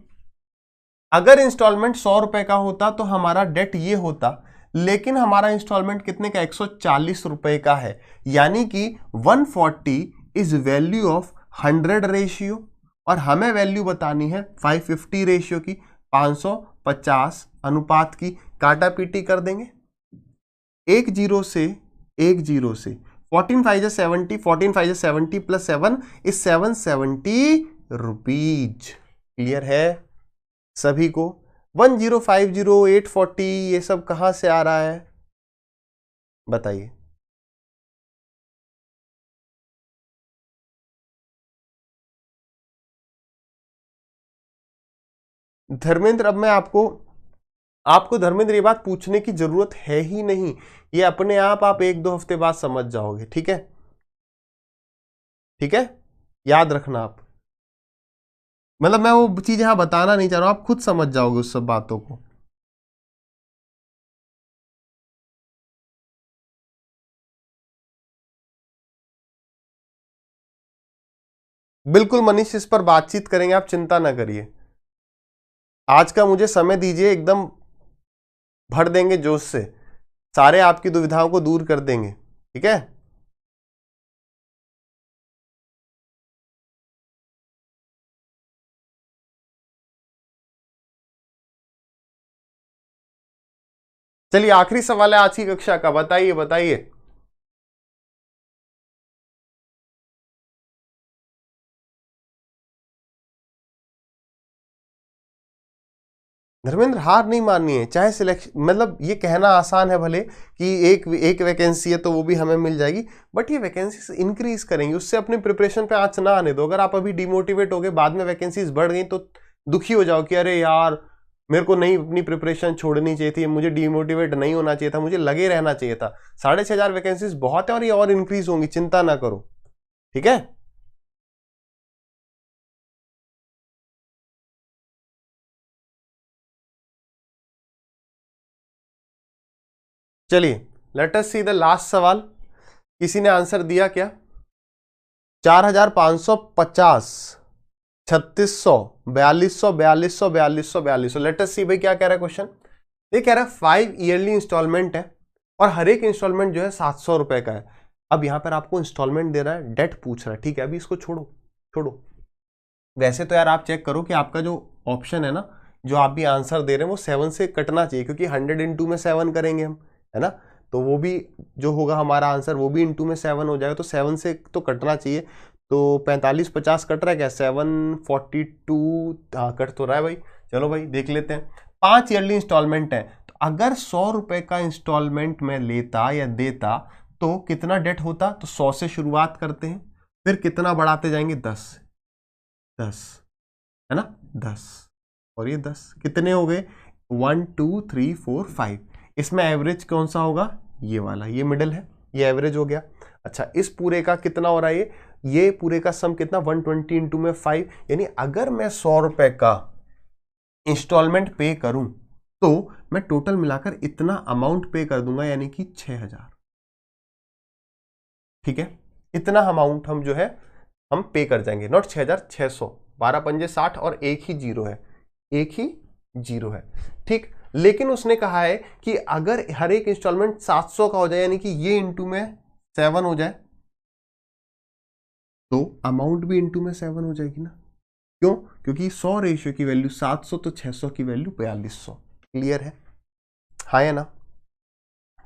अगर इंस्टॉलमेंट 100 रुपए का होता तो हमारा डेट ये होता, लेकिन हमारा इंस्टॉलमेंट कितने का, 140 रुपए का है, यानी कि 140 इज वैल्यू ऑफ 100 रेशियो, और हमें वैल्यू बतानी है 550 रेशियो की, 550 अनुपात की। काटा पीटी कर देंगे, एक जीरो से 14 5 70, 14 5 70 प्लस 7 इज 770 रुपीज। क्लियर है सभी को। 1050, 840 ये सब कहां से आ रहा है बताइए। धर्मेंद्र, अब मैं आपको धर्मेंद्र ये बात पूछने की जरूरत है ही नहीं, ये अपने आप 1-2 हफ्ते बाद समझ जाओगे, ठीक है, ठीक है, याद रखना आप। मतलब मैं वो चीज यहां बताना नहीं चाह रहा हूं, आप खुद समझ जाओगे उस सब बातों को। बिल्कुल मनीष, इस पर बातचीत करेंगे, आप चिंता ना करिए। आज का मुझे समय दीजिए, एकदम भर देंगे जोश से, सारे आपकी दुविधाओं को दूर कर देंगे, ठीक है। चलिए आखिरी सवाल है आज की कक्षा का, बताइए बताइए। धर्मेंद्र, हार नहीं माननी है, चाहे सिलेक्शन, मतलब ये कहना आसान है भले कि एक वैकेंसी है तो वो भी हमें मिल जाएगी, बट ये वैकेंसीज इंक्रीज करेंगी, उससे अपनी प्रिपरेशन पे आंच ना आने दो। अगर आप अभी डिमोटिवेट हो गए, बाद में वैकेंसीज बढ़ गई तो दुखी हो जाओ कि अरे यार मेरे को नहीं अपनी प्रिपरेशन छोड़नी चाहिए थी, मुझे डीमोटिवेट नहीं होना चाहिए था, मुझे लगे रहना चाहिए था। 6,500 वैकेंसीज बहुत है और ये और इंक्रीज होंगी, चिंता ना करो, ठीक है। चलिए let us see the last सवाल। किसी ने आंसर दिया क्या? 4,550, 3,600, 4,200, 4,200, 4,200, 4,200। लेट अस सी भाई क्या कह रहा है क्वेश्चन। ये कह रहा है 5 ईयरली इंस्टॉलमेंट है और हर एक इंस्टॉलमेंट जो है 700 रुपए का है। अब यहां पर आपको इंस्टॉलमेंट दे रहा है, डेट पूछ रहा है, ठीक है। अभी इसको छोड़ो छोड़ो। वैसे तो यार आप चेक करो कि आपका जो ऑप्शन है ना, जो आप भी आंसर दे रहे हैं वो 7 से कटना चाहिए, क्योंकि 100 इंटू में 7 करेंगे हम, है ना। तो वो भी जो होगा हमारा आंसर वो भी इंटू में 7 हो जाएगा, तो 7 से तो कटना चाहिए। तो 45 50 कट रहा है क्या? 742, हाँ कट तो रहा है भाई। चलो भाई देख लेते हैं। 5 ईयरली इंस्टॉलमेंट है, तो अगर 100 रुपए का इंस्टॉलमेंट में लेता या देता तो कितना डेट होता? तो 100 से शुरुआत करते हैं, फिर कितना बढ़ाते जाएंगे? 10 10, है ना, 10 और ये 10 कितने हो गए? 1 2 3 4 5। इसमें एवरेज कौन सा होगा? ये वाला, ये मिडिल है, ये एवरेज हो गया। अच्छा इस पूरे का कितना हो रहा है? ये पूरे का सम कितना? 120 इंटू में 5। यानी अगर मैं 100 रुपए का इंस्टॉलमेंट पे करूं तो मैं टोटल मिलाकर इतना अमाउंट पे कर दूंगा, यानी कि 6,000, ठीक है। इतना अमाउंट हम जो है हम पे कर जाएंगे, नॉट 6,600। 12 पंजे 60 और एक ही जीरो है, एक ही जीरो है, ठीक। लेकिन उसने कहा है कि अगर हर एक इंस्टॉलमेंट 700 का हो जाए, यानी कि ये इंटू में 7 हो जाए, तो अमाउंट भी इंटू में 7 हो जाएगी ना। क्यों? क्योंकि 100 रेशियो की वैल्यू 700, तो 600 की वैल्यू 4200। क्लियर है? हाँ या ना?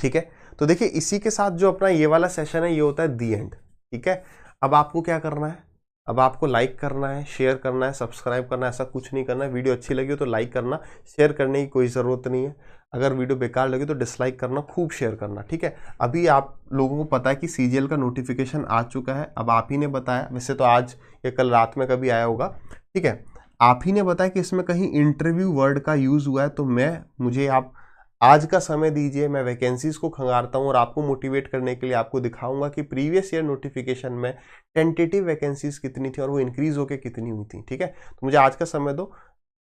ठीक है। तो देखिए इसी के साथ जो अपना ये वाला सेशन है ये होता है दी एंड, ठीक है। अब आपको क्या करना है? अब आपको लाइक करना है, शेयर करना है, सब्सक्राइब करना है, ऐसा कुछ नहीं करना है। वीडियो अच्छी लगी हो तो लाइक करना, शेयर करने की कोई ज़रूरत नहीं है। अगर वीडियो बेकार लगी तो डिसलाइक करना, खूब शेयर करना, ठीक है। अभी आप लोगों को पता है कि सीजीएल का नोटिफिकेशन आ चुका है, अब आप ही ने बताया, वैसे तो आज या कल रात में कभी आया होगा, ठीक है। आप ही ने बताया कि इसमें कहीं इंटरव्यू वर्ड का यूज़ हुआ है, तो मुझे आप आज का समय दीजिए, मैं वैकेंसीज को खंगारता हूं और आपको मोटिवेट करने के लिए आपको दिखाऊंगा कि प्रीवियस ईयर नोटिफिकेशन में टेंटेटिव वैकेंसीज कितनी थी और वो इंक्रीज होकर कितनी हुई थी, ठीक है। तो मुझे आज का समय दो,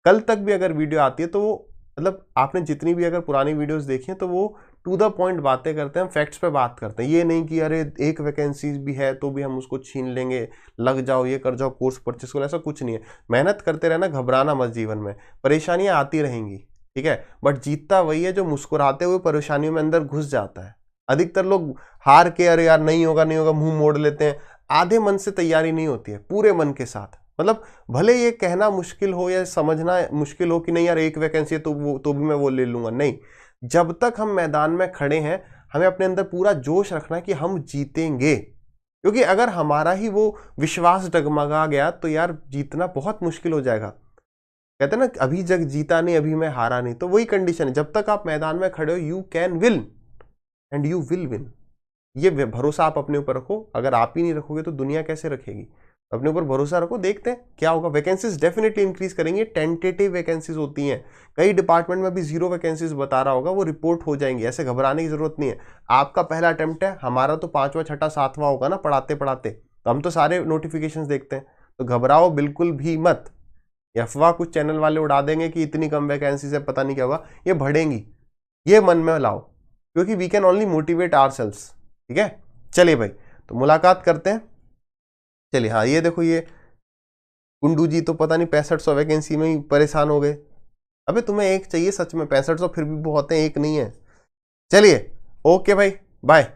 कल तक भी अगर वीडियो आती है तो वो मतलब आपने जितनी भी अगर पुरानी वीडियोस देखी हैं तो वो टू द पॉइंट बातें करते हैं, फैक्ट्स पे बात करते हैं। ये नहीं कि अरे एक वैकेंसीज भी है तो भी हम उसको छीन लेंगे, लग जाओ, ये कर जाओ, कोर्स परचेस करो, ऐसा कुछ नहीं है। मेहनत करते रहना, घबराना मत, जीवन में परेशानियां आती रहेंगी, ठीक है। बट जीतता वही है जो मुस्कुराते हुए परेशानियों में अंदर घुस जाता है। अधिकतर लोग हार के अरे यार नहीं होगा नहीं होगा मुंह मोड़ लेते हैं। आधे मन से तैयारी नहीं होती है, पूरे मन के साथ। मतलब भले ये कहना मुश्किल हो या समझना मुश्किल हो कि नहीं यार एक वैकेंसी है तो भी मैं वो ले लूंगा, नहीं। जब तक हम मैदान में खड़े हैं हमें अपने अंदर पूरा जोश रखना है कि हम जीतेंगे, क्योंकि अगर हमारा ही वो विश्वास डगमगा गया तो यार जीतना बहुत मुश्किल हो जाएगा। कहते हैं ना अभी जग जीता नहीं अभी मैं हारा नहीं, तो वही कंडीशन है। जब तक आप मैदान में खड़े हो you can will and you will win. ये भरोसा आप अपने ऊपर रखो। अगर आप ही नहीं रखोगे तो दुनिया कैसे रखेगी? अपने ऊपर भरोसा रखो, देखते हैं क्या होगा। वैकेंसीज डेफिनेटली इंक्रीज करेंगे, टेंटेटिव वैकेंसीज होती हैं। कई डिपार्टमेंट में भी 0 वैकेंसीज बता रहा होगा, वो रिपोर्ट हो जाएंगी, ऐसे घबराने की जरूरत नहीं है। आपका पहला अटेम्प्ट है, हमारा तो 5वां 6ठा 7वां होगा ना पढ़ाते पढ़ाते, तो हम तो सारे नोटिफिकेशन देखते हैं। तो घबराओ बिल्कुल भी मत। अफवाह कुछ चैनल वाले उड़ा देंगे कि इतनी कम वैकेंसी से पता नहीं क्या होगा, ये बढ़ेंगी, ये मन में लाओ, क्योंकि we can only motivate ourselves, ठीक है। चलिए भाई तो मुलाकात करते हैं। चलिए हाँ ये देखो, ये कुंडू जी तो पता नहीं 6500 वैकेंसी में ही परेशान हो गए। अबे तुम्हें एक चाहिए सच में, 6500 फिर भी बहुत है, एक नहीं है। चलिए ओके भाई, बाय।